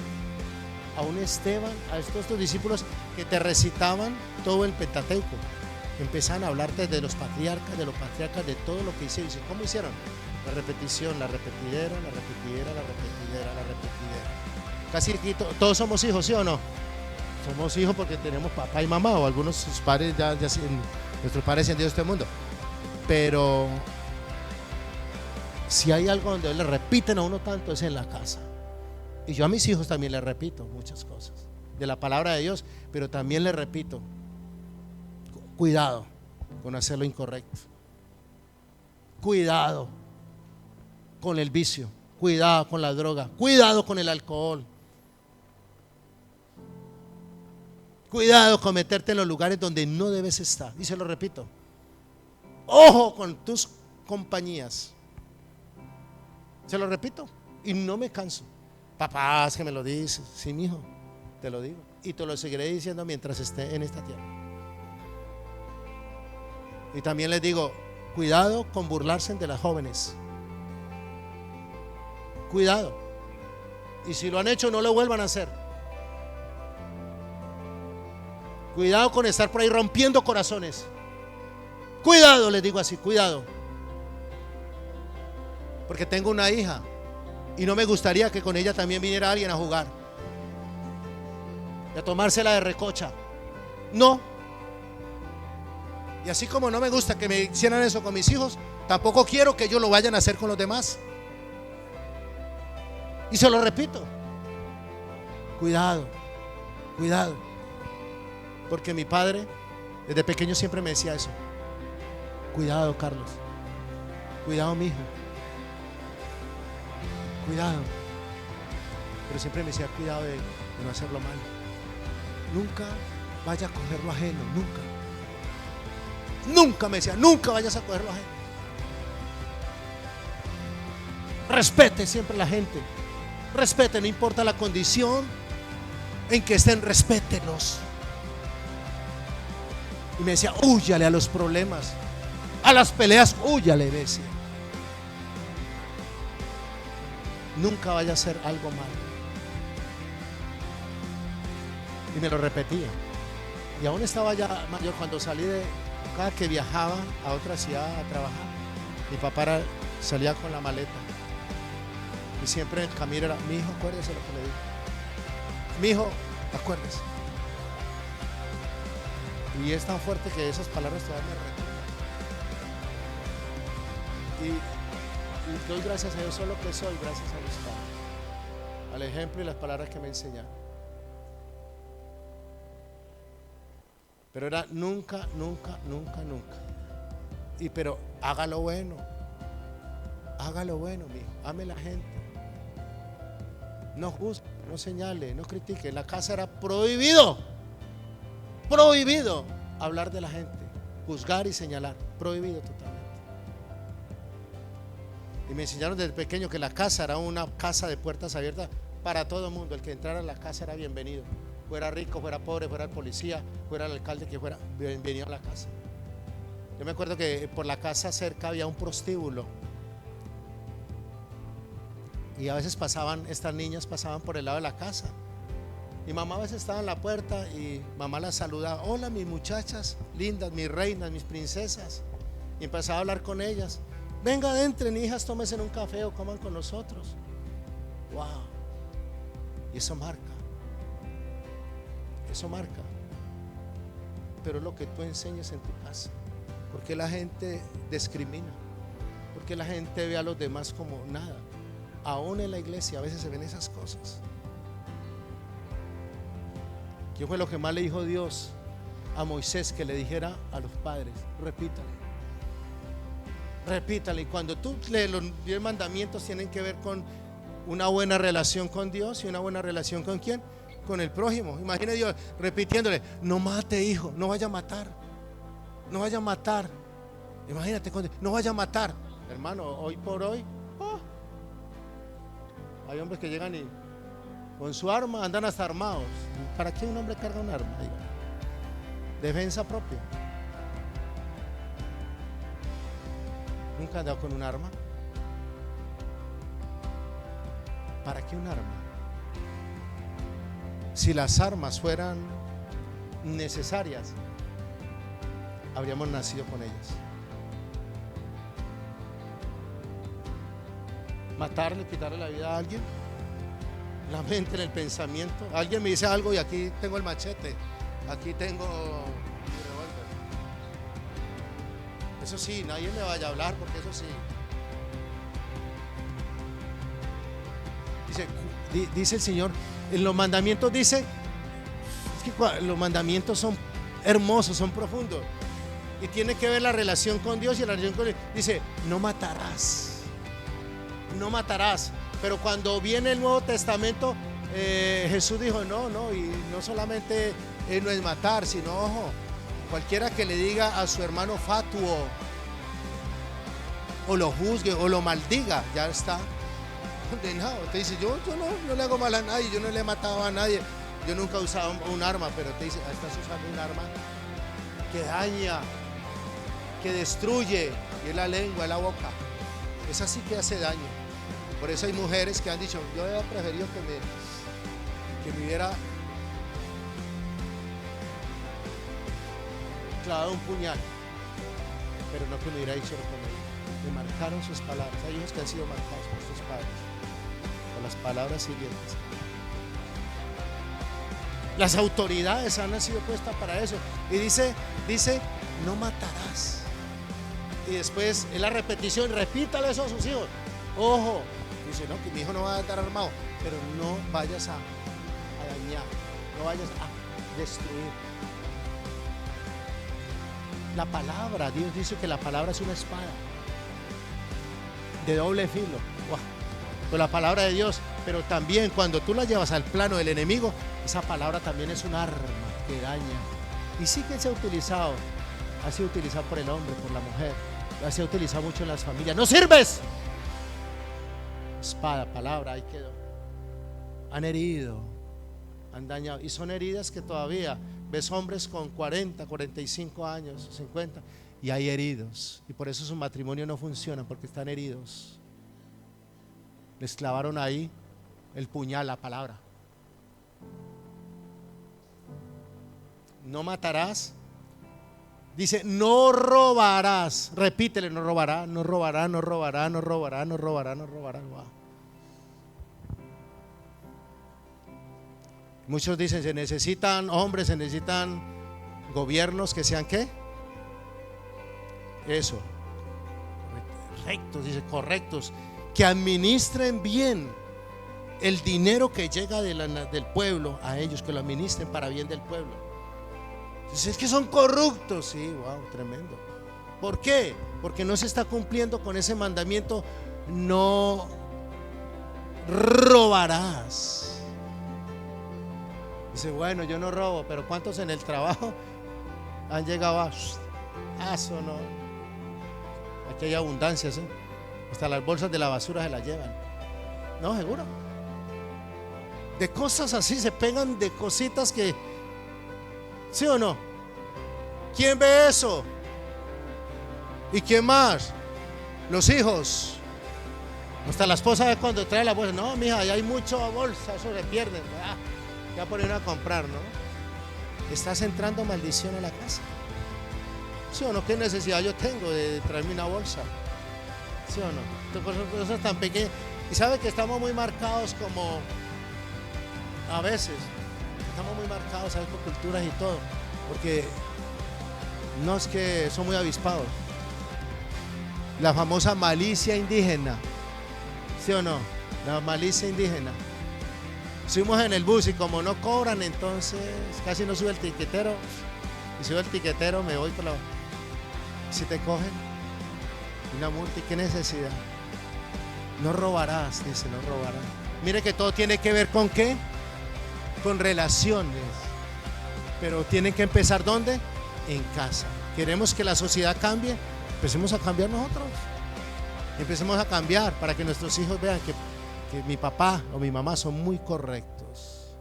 a un Esteban, a estos discípulos que te recitaban todo el Pentateuco. Empezaban a hablarte de los patriarcas, de todo lo que hicieron. ¿Cómo hicieron? La repetición, la repetidera, la repetidera, la repetidera, la repetidera. Casi todos somos hijos, ¿sí o no? Somos hijos porque tenemos papá y mamá, o algunos sus padres nuestros padres se han ido de este mundo. Pero si hay algo donde le repiten a uno tanto es en la casa. Y yo a mis hijos también les repito muchas cosas de la palabra de Dios, pero también les repito, cuidado con hacer lo incorrecto. Cuidado con el vicio, cuidado con la droga, cuidado con el alcohol, cuidado con meterte en los lugares donde no debes estar. Y se lo repito, ojo con tus compañías. Se lo repito y no me canso. Papás que me lo dices, sí, mijo, te lo digo y te lo seguiré diciendo mientras esté en esta tierra. Y también les digo, cuidado con burlarse de las jóvenes. Cuidado. Y si lo han hecho, no lo vuelvan a hacer. Cuidado con estar por ahí rompiendo corazones. Cuidado, les digo así, cuidado. Porque tengo una hija y no me gustaría que con ella también viniera alguien a jugar y a tomársela de recocha. No. Y así como no me gusta que me hicieran eso con mis hijos, tampoco quiero que ellos lo vayan a hacer con los demás. Y se lo repito, cuidado, cuidado. Porque mi padre desde pequeño siempre me decía eso. Cuidado, Carlos. Cuidado, mi hijo. Cuidado. Pero siempre me decía, cuidado de no hacerlo mal. Nunca vaya a coger lo ajeno, nunca. Nunca me decía, nunca vayas a coger lo ajeno. Respete siempre a la gente. Respete, no importa la condición en que estén, respételos. Y me decía, húyale a los problemas, a las peleas, húyale, decía. Nunca vaya a hacer algo malo. Y me lo repetía. Y aún estaba ya mayor cuando salí de cada que viajaba a otra ciudad a trabajar. Mi papá salía con la maleta. Y siempre en el camino era, mi hijo, acuérdese lo que le digo. Mi hijo, acuérdese. Y es tan fuerte que esas palabras todavía me recuerdan. y doy gracias a Dios solo que soy, gracias a mis padres, al ejemplo y las palabras que me enseñaron. Pero era nunca, nunca, nunca, nunca. Y pero hágalo bueno, mijo, ame la gente, no juzgue, no señale, no critique. En la casa era prohibido hablar de la gente, juzgar y señalar, prohibido totalmente. Y me enseñaron desde pequeño que la casa era una casa de puertas abiertas para todo el mundo. El que entrara a la casa era bienvenido, fuera rico, fuera pobre, fuera el policía, fuera el alcalde, que fuera bienvenido a la casa. Yo me acuerdo que por la casa cerca había un prostíbulo y a veces estas niñas pasaban por el lado de la casa y mamá a veces estaba en la puerta y mamá las saludaba: hola mis muchachas lindas, mis reinas, mis princesas, y empezaba a hablar con ellas: venga, entren hijas, tómense un café o coman con nosotros. Wow. Y eso marca, pero es lo que tú enseñas en tu casa. Porque la gente discrimina, porque la gente ve a los demás como nada. Aún en la iglesia a veces se ven esas cosas. ¿Qué fue lo que más le dijo Dios a Moisés? Que le dijera a los padres: repítale. Y cuando tú lees los 10 mandamientos, tienen que ver con una buena relación con Dios y una buena relación ¿con quién? Con el prójimo. Imagina Dios repitiéndole: no mate, hijo, no vaya a matar. No vaya a matar. Imagínate, no vaya a matar. Hermano, hoy por hoy hay hombres que llegan y con su arma andan hasta armados. ¿Para qué un hombre carga un arma? Defensa propia. ¿Nunca ha andado con un arma? ¿Para qué un arma? Si las armas fueran necesarias, habríamos nacido con ellas. Matarle, quitarle la vida a alguien, la mente, en el pensamiento. Alguien me dice algo y aquí tengo el machete, aquí tengo mi revólver. Eso sí, nadie me vaya a hablar, porque eso sí. Dice el Señor, en los mandamientos dice, es que los mandamientos son hermosos, son profundos. Y tiene que ver la relación con Dios y la relación con Dios. Dice: no matarás. No matarás. Pero cuando viene el Nuevo Testamento, Jesús dijo: no, y no solamente no es matar, sino, ojo, cualquiera que le diga a su hermano fatuo, o lo juzgue, o lo maldiga, ya está condenado. Te dice: yo no le hago mal a nadie, yo no le he matado a nadie, yo nunca he usado un arma. Pero te dice: estás usando un arma que daña, que destruye, y es la lengua, es la boca. Es así que hace daño. Por eso hay mujeres que han dicho: yo había preferido que me hubiera clavado un puñal, pero no que me hubiera dicho lo que me marcaron sus palabras. Hay hijos que han sido marcados por sus padres, por las palabras siguientes. Las autoridades han sido puestas para eso. Y dice, no matarás. Y después es la repetición: repítale eso a sus hijos. Ojo, dice: no, que mi hijo no va a estar armado, pero no vayas a dañar, no vayas a destruir. La palabra, Dios dice que la palabra es una espada de doble filo. Wow. Con la palabra de Dios, pero también cuando tú la llevas al plano del enemigo, esa palabra también es un arma que daña. Y sí que se ha sido utilizado por el hombre, por la mujer, ha sido utilizado mucho en las familias. ¡No sirves! Espada, palabra, ahí quedó. Han herido, han dañado, y son heridas que todavía ves hombres con 40, 45 años, 50, y hay heridos, y por eso su matrimonio no funciona, porque están heridos. Les clavaron ahí el puñal, la palabra. No matarás. Dice: no robarás. Repítele: no robará, no robará, no robará, no robará, no robará, no robará. Wow. Muchos dicen: se necesitan hombres, se necesitan gobiernos que sean ¿qué? Eso. rectos, dice correctos, que administren bien el dinero que llega del pueblo a ellos, que lo administren para bien del pueblo. Entonces, es que son corruptos. Sí, wow, tremendo. ¿Por qué? Porque no se está cumpliendo con ese mandamiento: no robarás. Dice, bueno, yo no robo, pero ¿cuántos en el trabajo han llegado a eso? No, aquí hay abundancia, ¿sí? Hasta las bolsas de la basura se las llevan. No, seguro. De cosas así se pegan, de cositas que, ¿sí o no? ¿Quién ve eso? ¿Y quién más? Los hijos. Hasta la esposa ve cuando trae la bolsa. No, mija, ya hay mucha bolsa, eso se pierde. Ya ponen a comprar, ¿no? Estás entrando maldición a la casa. ¿Sí o no? ¿Qué necesidad yo tengo de traerme una bolsa? ¿Sí o no? Cosas tan pequeñas. Y sabe que estamos muy marcados como, a veces, estamos muy marcados, ¿sabes? Por culturas y todo. Porque no es que son muy avispados. La famosa malicia indígena. ¿Sí o no? La malicia indígena. Subimos en el bus y como no cobran, entonces casi no sube el tiquetero. Y sube el tiquetero, me voy por la... Si te cogen una multa, ¿y qué necesidad? No robarás, dice, no robarás. Mire que todo tiene que ver con ¿qué? Con relaciones. Pero tienen que empezar ¿dónde? En casa. Queremos que la sociedad cambie, empecemos a cambiar nosotros. Empecemos a cambiar para que nuestros hijos vean que mi papá o mi mamá son muy correctos.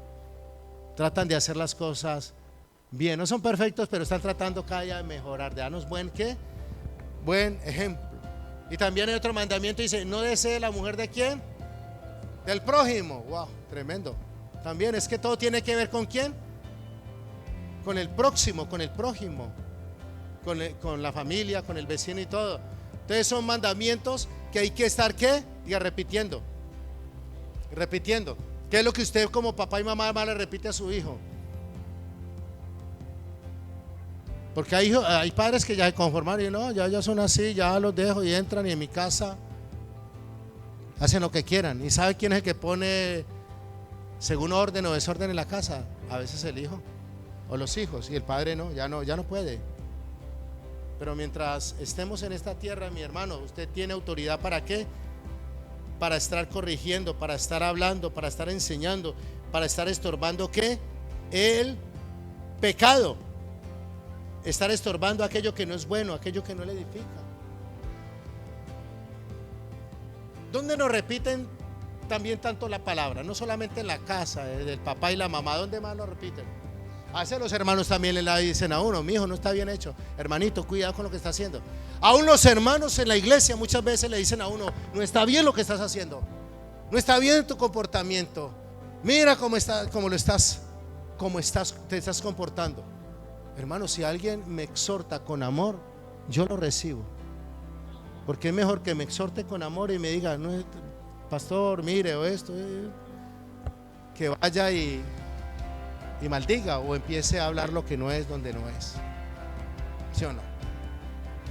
Tratan de hacer las cosas bien. No son perfectos, pero están tratando cada día de mejorar, de darnos buen ejemplo. Y también hay otro mandamiento, dice, no desee la mujer ¿de quién? Del prójimo. Wow, tremendo. También es que todo tiene que ver ¿con quién? Con el próximo, con el prójimo, con la familia, con el vecino y todo. Entonces son mandamientos que hay que estar ¿qué? Diga, repitiendo. ¿Qué es lo que usted como papá y mamá le repite a su hijo? Porque hay padres que ya se conformaron y no, ya son así, ya los dejo y entran y en mi casa hacen lo que quieran. ¿Y sabe quién es el que pone según orden o desorden en la casa? A veces el hijo o los hijos, y el padre no, ya no puede. Pero mientras estemos en esta tierra, mi hermano, usted tiene autoridad ¿para qué? Para estar corrigiendo, para estar hablando, para estar enseñando, para estar estorbando ¿qué? El pecado. Estar estorbando aquello que no es bueno, aquello que no le edifica. ¿Dónde nos repiten también tanto la palabra? No solamente en la casa del papá y la mamá, ¿dónde más lo repiten? A veces los hermanos también le dicen a uno, mi hijo no está bien hecho, hermanito, cuidado con lo que está haciendo. Aún los hermanos en la iglesia muchas veces le dicen a uno, no está bien lo que estás haciendo, no está bien tu comportamiento, mira cómo te estás comportando. Hermano, si alguien me exhorta con amor, yo lo recibo, porque es mejor que me exhorte con amor y me diga, no, pastor, mire, o esto, que vaya y maldiga o empiece a hablar lo que no es donde no es. ¿Sí o no?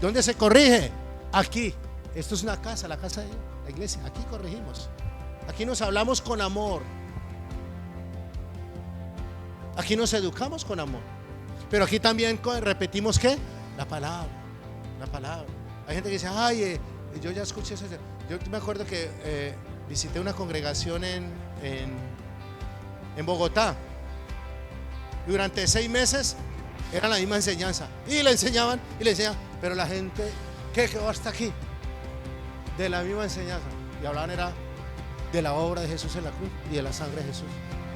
¿Dónde se corrige? Aquí. Esto es una casa, la casa de la iglesia. Aquí corregimos. Aquí nos hablamos con amor. Aquí nos educamos con amor. Pero aquí también repetimos ¿qué? La palabra. Hay gente que dice, ay, yo ya escuché eso. Yo me acuerdo que visité una congregación en Bogotá. Durante 6 meses era la misma enseñanza. Y le enseñaban, pero la gente, ¿qué va hasta aquí? De la misma enseñanza. Y hablaban era de la obra de Jesús en la cruz y de la sangre de Jesús.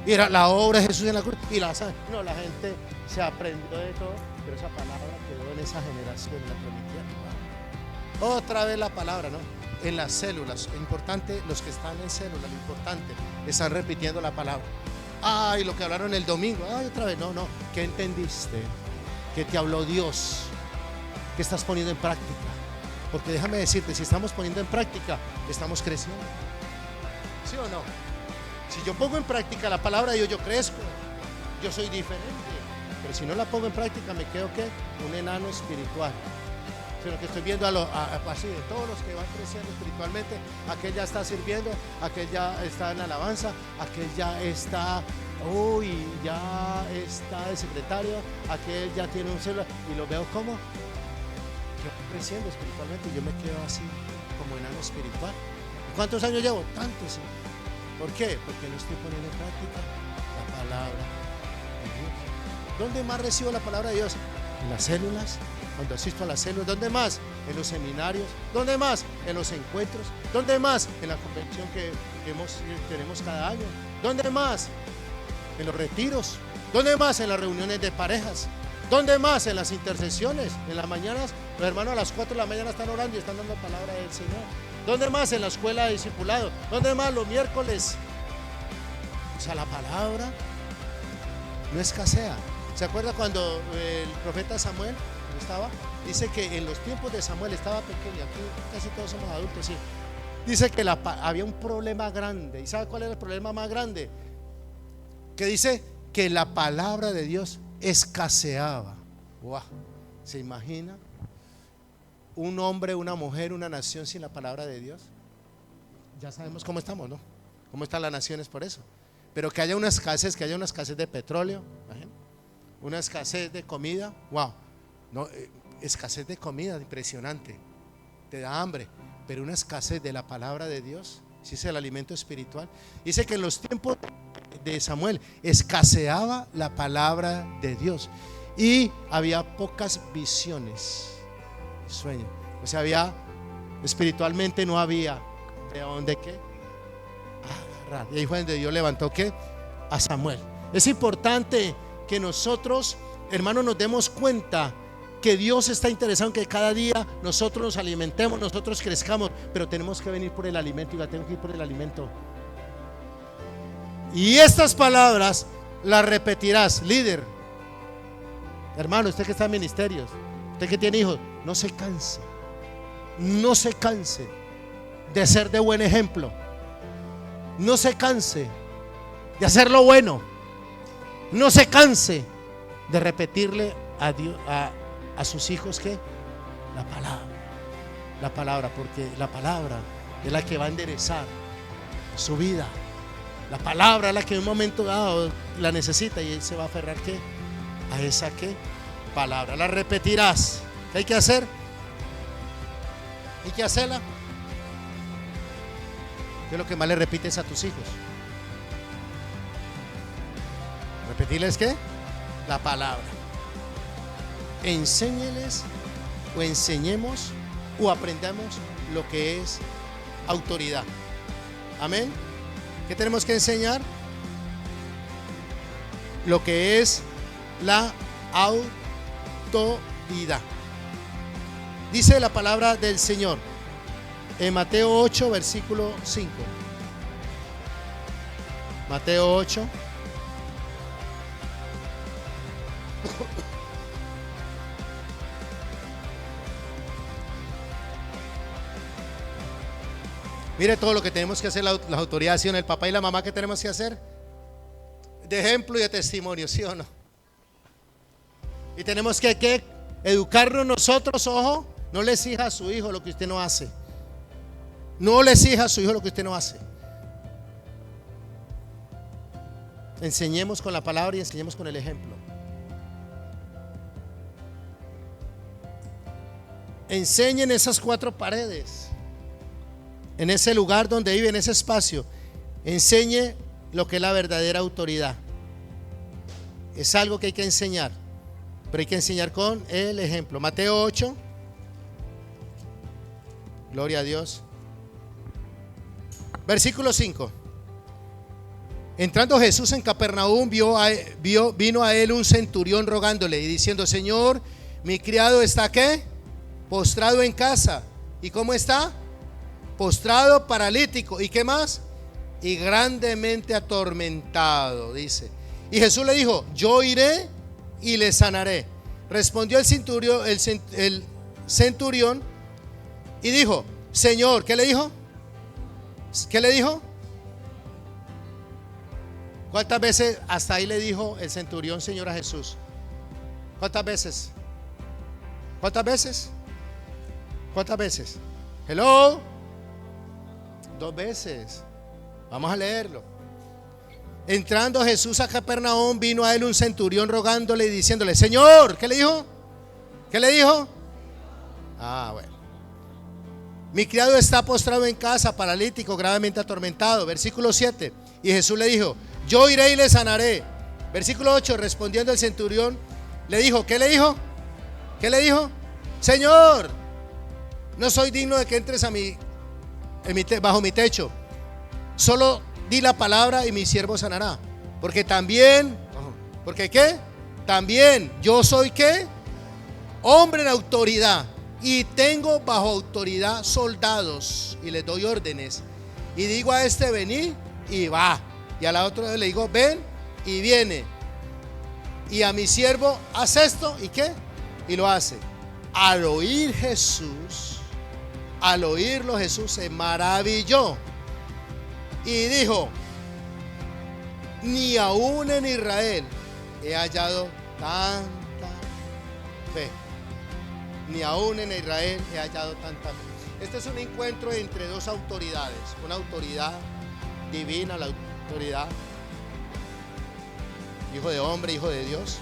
Y era la obra de Jesús en la cruz y la sangre. No, la gente se aprendió de todo, pero esa palabra quedó en esa generación, la prometieron. Otra vez la palabra, ¿no? En las células, importante, los que están en células, lo importante, están repitiendo la palabra. Ay, lo que hablaron el domingo, ay, otra vez, no, ¿qué entendiste? ¿Qué te habló Dios? ¿Qué estás poniendo en práctica? Porque déjame decirte, si estamos poniendo en práctica, estamos creciendo. ¿Sí o no? Si yo pongo en práctica la palabra de Dios, yo crezco, yo soy diferente. Pero si no la pongo en práctica, me quedo ¿qué? Un enano espiritual. sino que estoy viendo así de todos los que van creciendo espiritualmente. Aquel ya está sirviendo, aquel ya está en alabanza, aquel ya está, ya está de secretario, aquel ya tiene un celular, y lo veo como que va creciendo espiritualmente, y yo me quedo así como enano espiritual. ¿Cuántos años llevo? Tantos. ¿Por qué? Porque no estoy poniendo en práctica la palabra de Dios. ¿Dónde más recibo la palabra de Dios? En las células, cuando asisto a las células. ¿Dónde más? En los seminarios. ¿Dónde más? En los encuentros. ¿Dónde más? En la convención que tenemos cada año. ¿Dónde más? En los retiros. ¿Dónde más? En las reuniones de parejas. ¿Dónde más? En las intercesiones. En las mañanas, los hermanos a las 4 de la mañana están orando y están dando palabra del Señor. ¿Dónde más? En la escuela de discipulado. ¿Dónde más? Los miércoles. O sea, la palabra no escasea. ¿Se acuerda cuando el profeta Samuel estaba? Dice que en los tiempos de Samuel estaba pequeño. Aquí casi todos somos adultos, sí. Dice que había un problema grande. ¿Y sabe cuál era el problema más grande? Que dice que la palabra de Dios escaseaba. ¡Wow! ¿Se imagina? Un hombre, una mujer, una nación sin la palabra de Dios. Ya sabemos cómo estamos, ¿no? Cómo están las naciones por eso. Pero que haya una escasez de petróleo, una escasez de comida, wow, no, escasez de comida, impresionante, te da hambre, pero una escasez de la palabra de Dios, si es el alimento espiritual. Dice que en los tiempos de Samuel escaseaba la palabra de Dios y había pocas visiones, sueños, o sea, espiritualmente no había de dónde qué agarrar. Y ahí fue donde Dios levantó ¿qué? A Samuel. Es importante que nosotros, hermanos, nos demos cuenta que Dios está interesado en que cada día nosotros nos alimentemos, nosotros crezcamos, pero tenemos que venir por el alimento, y la tengo que ir por el alimento. Y estas palabras las repetirás, líder, hermano, usted que está en ministerios, usted que tiene hijos, no se canse, no se canse de ser de buen ejemplo, no se canse de hacer lo bueno, no se canse de repetirle a Dios, a sus hijos que la palabra, porque la palabra es la que va a enderezar su vida. La palabra es la que en un momento dado la necesita, y él se va a aferrar ¿qué? A esa ¿qué? Palabra. La repetirás. ¿Qué hay que hacer? Hay que hacerla. ¿Qué es lo que más le repites a tus hijos? ¿Repetirles qué? La palabra. Enséñeles o enseñemos o aprendamos lo que es autoridad. Amén. ¿Qué tenemos que enseñar? Lo que es la autoridad. Dice la palabra del Señor en Mateo 8, versículo 5. Mateo 8. Mire todo lo que tenemos que hacer las autoridades, ¿sí o no? El papá y la mamá, ¿qué tenemos que hacer? De ejemplo y de testimonio, ¿sí o no? Y tenemos que educarnos nosotros, ojo, no le exija a su hijo lo que usted no hace. No le exija a su hijo lo que usted no hace. Enseñemos con la palabra y enseñemos con el ejemplo. Enseñen esas 4 paredes, en ese lugar donde vive, en ese espacio. Enseñe lo que es la verdadera autoridad. Es algo que hay que enseñar, pero hay que enseñar con el ejemplo. Mateo 8. Gloria a Dios. Versículo 5. Entrando Jesús en Capernaum, vino a él un centurión rogándole y diciendo: Señor, mi criado está ¿qué? Postrado en casa. ¿Y cómo está? Postrado, paralítico. ¿Y qué más? Y grandemente atormentado, dice. Y Jesús le dijo: yo iré y le sanaré. Respondió el centurión y dijo: Señor, ¿qué le dijo? ¿Qué le dijo? ¿Cuántas veces hasta ahí le dijo el centurión Señor a Jesús? ¿Cuántas veces? ¿Cuántas veces? ¿Cuántas veces? Hello. 2 veces. Vamos a leerlo. Entrando Jesús a Capernaum, vino a él un centurión rogándole y diciéndole: Señor, ¿qué le dijo? ¿Qué le dijo? Bueno. Mi criado está postrado en casa, paralítico, gravemente atormentado. Versículo 7. Y Jesús le dijo: yo iré y le sanaré. Versículo 8. Respondiendo el centurión, le dijo: ¿qué le dijo? ¿Qué le dijo? Señor, no soy digno de que entres bajo mi techo. Solo di la palabra y mi siervo sanará. Porque también, ¿porque qué? También yo soy ¿qué? Hombre en autoridad, y tengo bajo autoridad soldados, y les doy órdenes. Y digo a este: vení, y va. Y a la otra le digo: ven, y viene. Y a mi siervo: haz esto, ¿y qué? Y lo hace. Al oírlo Jesús se maravilló y dijo: ni aún en Israel he hallado tanta fe. Ni aún en Israel he hallado tanta fe. Este es un encuentro entre dos autoridades. Una autoridad divina, la autoridad hijo de hombre, hijo de Dios,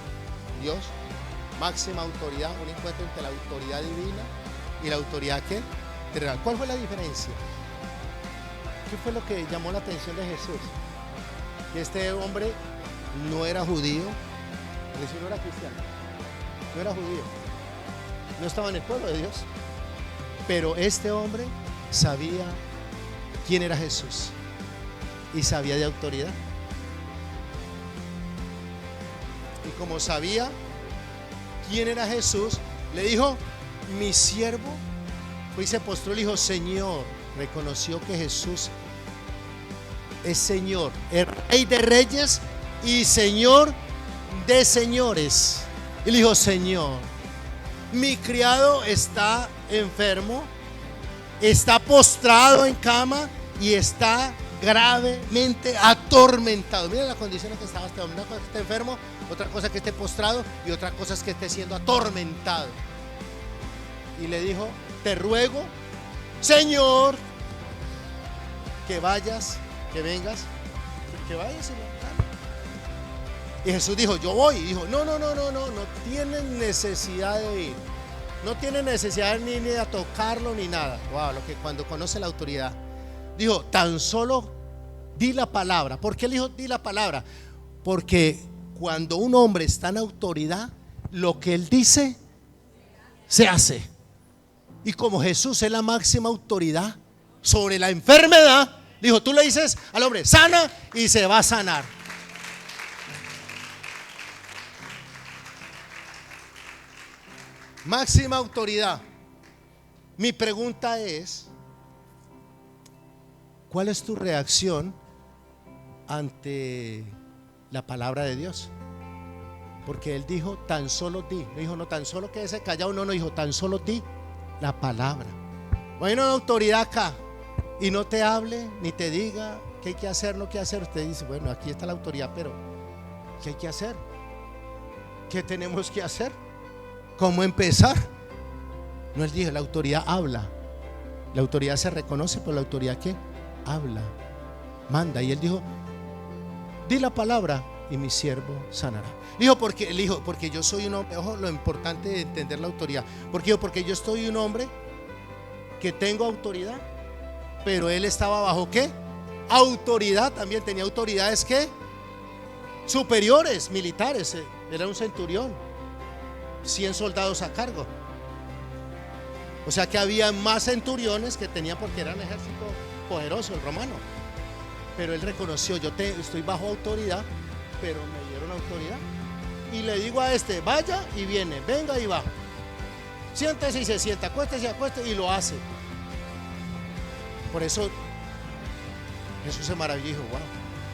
máxima autoridad. Un encuentro entre la autoridad divina y la autoridad ¿qué? Terrenal. ¿Cuál fue la diferencia? ¿Qué fue lo que llamó la atención de Jesús? Que este hombre no era judío, es decir, no era cristiano, no era judío, no estaba en el pueblo de Dios, pero este hombre sabía quién era Jesús y sabía de autoridad. Y como sabía quién era Jesús, le dijo: mi siervo. Fue y se postró y le dijo: Señor. Reconoció que Jesús es Señor, el Rey de reyes y Señor de señores. Y le dijo: Señor, mi criado está enfermo, está postrado en cama y está gravemente atormentado. Miren las condiciones que estaba este hombre. Una cosa es que esté enfermo, otra cosa que esté postrado, y otra cosa es que esté siendo atormentado. Y le dijo: te ruego, Señor, que vayas, que vengas, que vayas y lo hagas. Y Jesús dijo: yo voy. Y dijo: no tienen necesidad de ir, no tienen necesidad ni de tocarlo ni nada. Wow, lo que cuando conoce la autoridad. Dijo: tan solo di la palabra. ¿Por qué le dijo di la palabra? Porque cuando un hombre está en autoridad, lo que él dice se hace. Y como Jesús es la máxima autoridad sobre la enfermedad, dijo: tú le dices al hombre: sana, y se va a sanar. Máxima autoridad. Mi pregunta es: ¿cuál es tu reacción ante la palabra de Dios? Porque él dijo: tan solo di. No dijo: no, tan solo quédese callado. No dijo: tan solo di la palabra. Bueno, una autoridad acá y no te hable ni te diga qué hay que hacer, no qué hacer. Usted dice: bueno, aquí está la autoridad, pero ¿qué hay que hacer? ¿Qué tenemos que hacer? ¿Cómo empezar? No, él dijo: la autoridad habla. La autoridad se reconoce por la autoridad que habla, manda. Y él dijo: di la palabra y mi siervo sanará. Dijo: porque yo soy un hombre. Ojo, lo importante de entender la autoridad. Porque yo estoy un hombre que tengo autoridad, pero él estaba bajo ¿qué? Autoridad. También tenía autoridades ¿qué? Superiores, militares. Era un centurión, 100 soldados a cargo. O sea que había más centuriones que tenían, porque era un ejército poderoso el romano. Pero él reconoció: yo estoy bajo autoridad, pero me dieron autoridad. Y le digo a este: vaya y viene, venga y va, siéntese y se sienta, acuéstese y acueste, y lo hace. Por eso Jesús se maravilló y dijo: wow,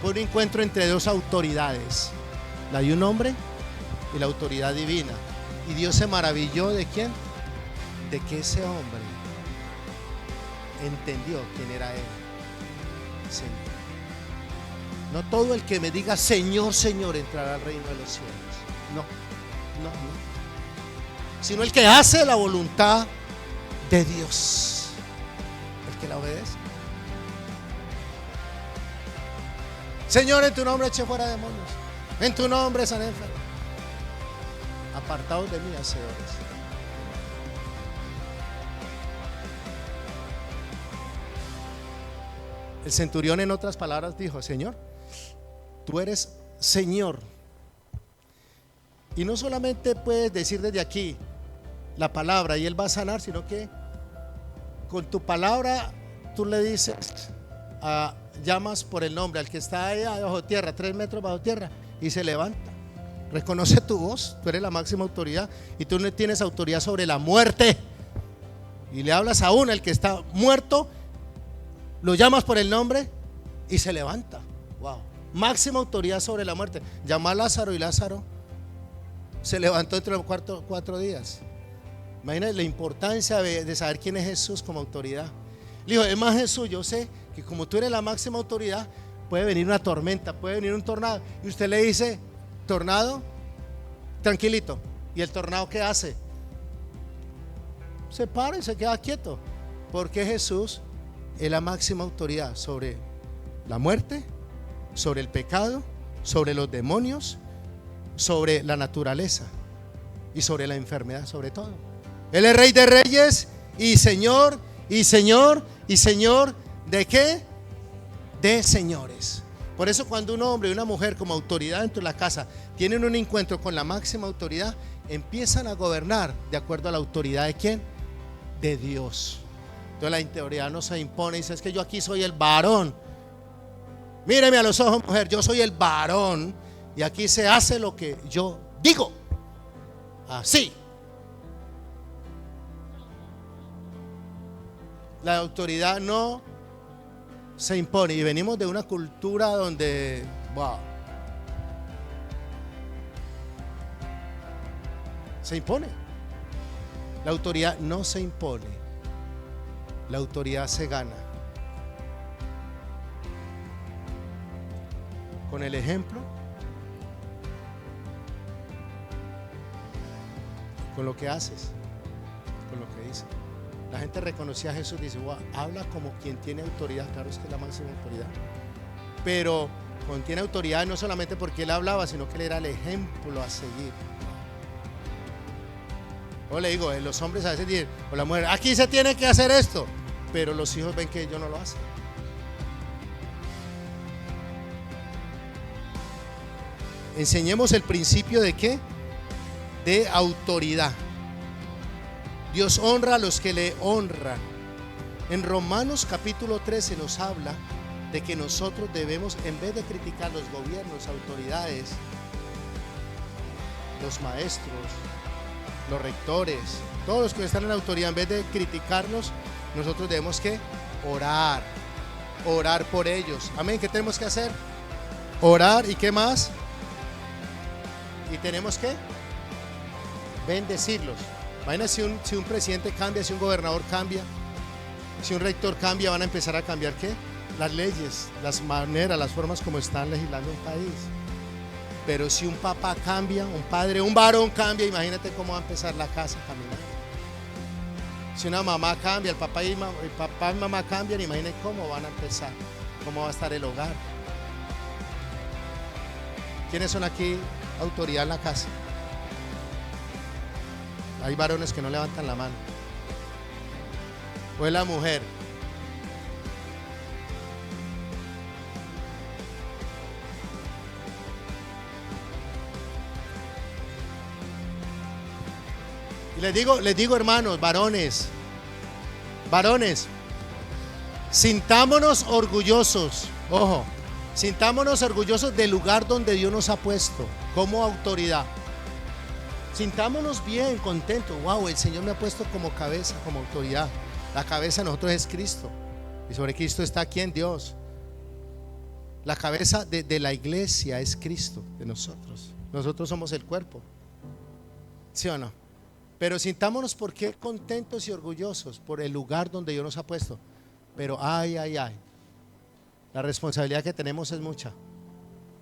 fue un encuentro entre dos autoridades, la de un hombre y la autoridad divina. Y Dios se maravilló ¿de quién? De que ese hombre entendió quién era él. Señor. No todo el que me diga Señor, Señor entrará al reino de los cielos. No. Sino el que hace la voluntad de Dios. El que la obedece. Señor, en tu nombre eché fuera demonios. En tu nombre sané enfermos. Apartados de mí, hacedores. El centurión, en otras palabras, dijo: Señor, tú eres Señor. Y no solamente puedes decir desde aquí la palabra y Él va a sanar, sino que con tu palabra tú le dices, llamas por el nombre al que está ahí bajo tierra, 3 metros bajo tierra, y se levanta. Reconoce tu voz, tú eres la máxima autoridad y tú no tienes autoridad sobre la muerte. Y le hablas a uno, el que está muerto, lo llamas por el nombre y se levanta. Wow, máxima autoridad sobre la muerte. Llamó a Lázaro y Lázaro se levantó dentro de 4 días. Imagínate la importancia de saber quién es Jesús como autoridad. Le dijo: es más, Jesús, yo sé que como tú eres la máxima autoridad, puede venir una tormenta, puede venir un tornado. Y usted le dice: tornado, tranquilito. ¿Y el tornado qué hace? Se para y se queda quieto. Porque Jesús es la máxima autoridad sobre la muerte, sobre el pecado, sobre los demonios, sobre la naturaleza y sobre la enfermedad, sobre todo. Él es Rey de Reyes y Señor, y Señor, y Señor. ¿De qué? De señores. Por eso cuando un hombre y una mujer como autoridad dentro de la casa tienen un encuentro con la máxima autoridad, empiezan a gobernar de acuerdo a la autoridad de ¿quién? De Dios. Entonces la autoridad no se impone y dice: es que yo aquí soy el varón. Míreme a los ojos, mujer, yo soy el varón y aquí se hace lo que yo digo. Así. La autoridad no se impone. Y venimos de una cultura donde, wow, se impone. La autoridad no se impone. La autoridad se gana. Con el ejemplo, con lo que haces, con lo que dices. La gente reconocía a Jesús y dice: wow, habla como quien tiene autoridad. Claro, es que es la máxima autoridad. Pero cuando tiene autoridad no solamente porque él hablaba, sino que él era el ejemplo a seguir. O le digo, los hombres a veces dicen, o la mujer: aquí se tiene que hacer esto. Pero los hijos ven que ellos no lo hacen. Enseñemos el principio de ¿qué? De autoridad. Dios honra a los que le honran. En Romanos capítulo 13 nos habla de que nosotros debemos, en vez de criticar los gobiernos, autoridades, los maestros, los rectores, todos los que están en la autoridad, en vez de criticarlos, nosotros debemos que orar por ellos. Amén. ¿Qué tenemos que hacer? Orar. ¿Y qué más? Y tenemos que bendecirlos. Imagínate si un presidente cambia, si un gobernador cambia, si un rector cambia, van a empezar a cambiar ¿qué? Las leyes, las maneras, las formas como están legislando un país. Pero si un papá cambia, un padre, un varón cambia, imagínate cómo va a empezar la casa a caminar. Si una mamá cambia, el papá y mamá cambian, imagínate cómo van a empezar, cómo va a estar el hogar. ¿Quiénes son aquí autoridad en la casa? Hay varones que no levantan la mano. O es la mujer. Y les digo, hermanos, varones, sintámonos orgullosos, ojo, sintámonos orgullosos del lugar donde Dios nos ha puesto como autoridad. Sintámonos bien, contentos. Wow, el Señor me ha puesto como cabeza, como autoridad. La cabeza de nosotros es Cristo. Y sobre Cristo está ¿quién? Dios. La cabeza de la iglesia es Cristo, de nosotros. Nosotros somos el cuerpo. ¿Sí o no? Pero sintámonos por qué contentos y orgullosos por el lugar donde Dios nos ha puesto. Pero ay. La responsabilidad que tenemos es mucha.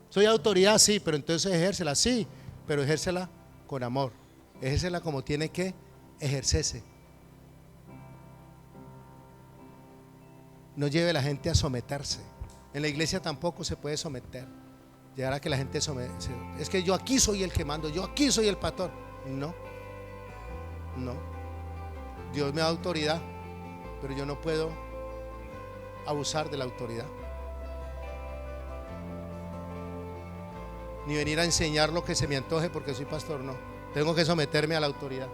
Soy autoridad, sí, pero entonces ejércela, sí, pero ejércela con amor. Ejércela como tiene que ejercerse. no lleve a la gente a someterse. En la iglesia tampoco se puede someter. Llegar a que la gente es que yo aquí soy el que mando, yo aquí soy el pastor. No, no. Dios me da autoridad, pero yo no puedo abusar de la autoridad, ni venir a enseñar lo que se me antoje porque soy pastor. No, tengo que someterme a la autoridad,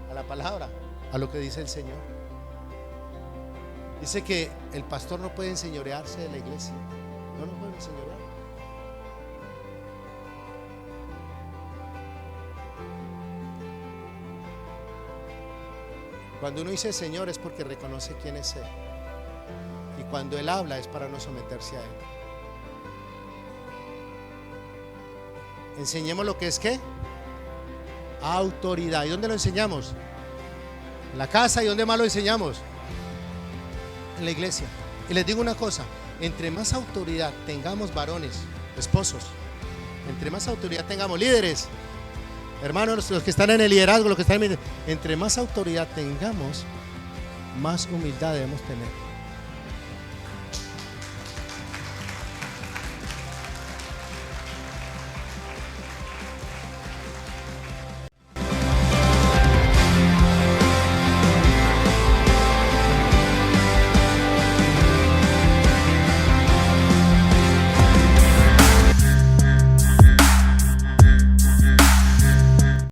a la palabra, a lo que dice el Señor. Dice que el pastor no puede enseñorearse de la iglesia. No lo puede enseñorear. Cuando uno dice Señor es porque reconoce quién es Él, y cuando Él habla es para no someterse a Él. Enseñemos lo que es ¿qué? Autoridad. ¿Y dónde lo enseñamos? En la casa. ¿Y dónde más lo enseñamos? En la iglesia. Y les digo una cosa: entre más autoridad tengamos varones, esposos, entre más autoridad tengamos líderes, hermanos, los que están en el liderazgo, los que están entre más autoridad tengamos, más humildad debemos tener.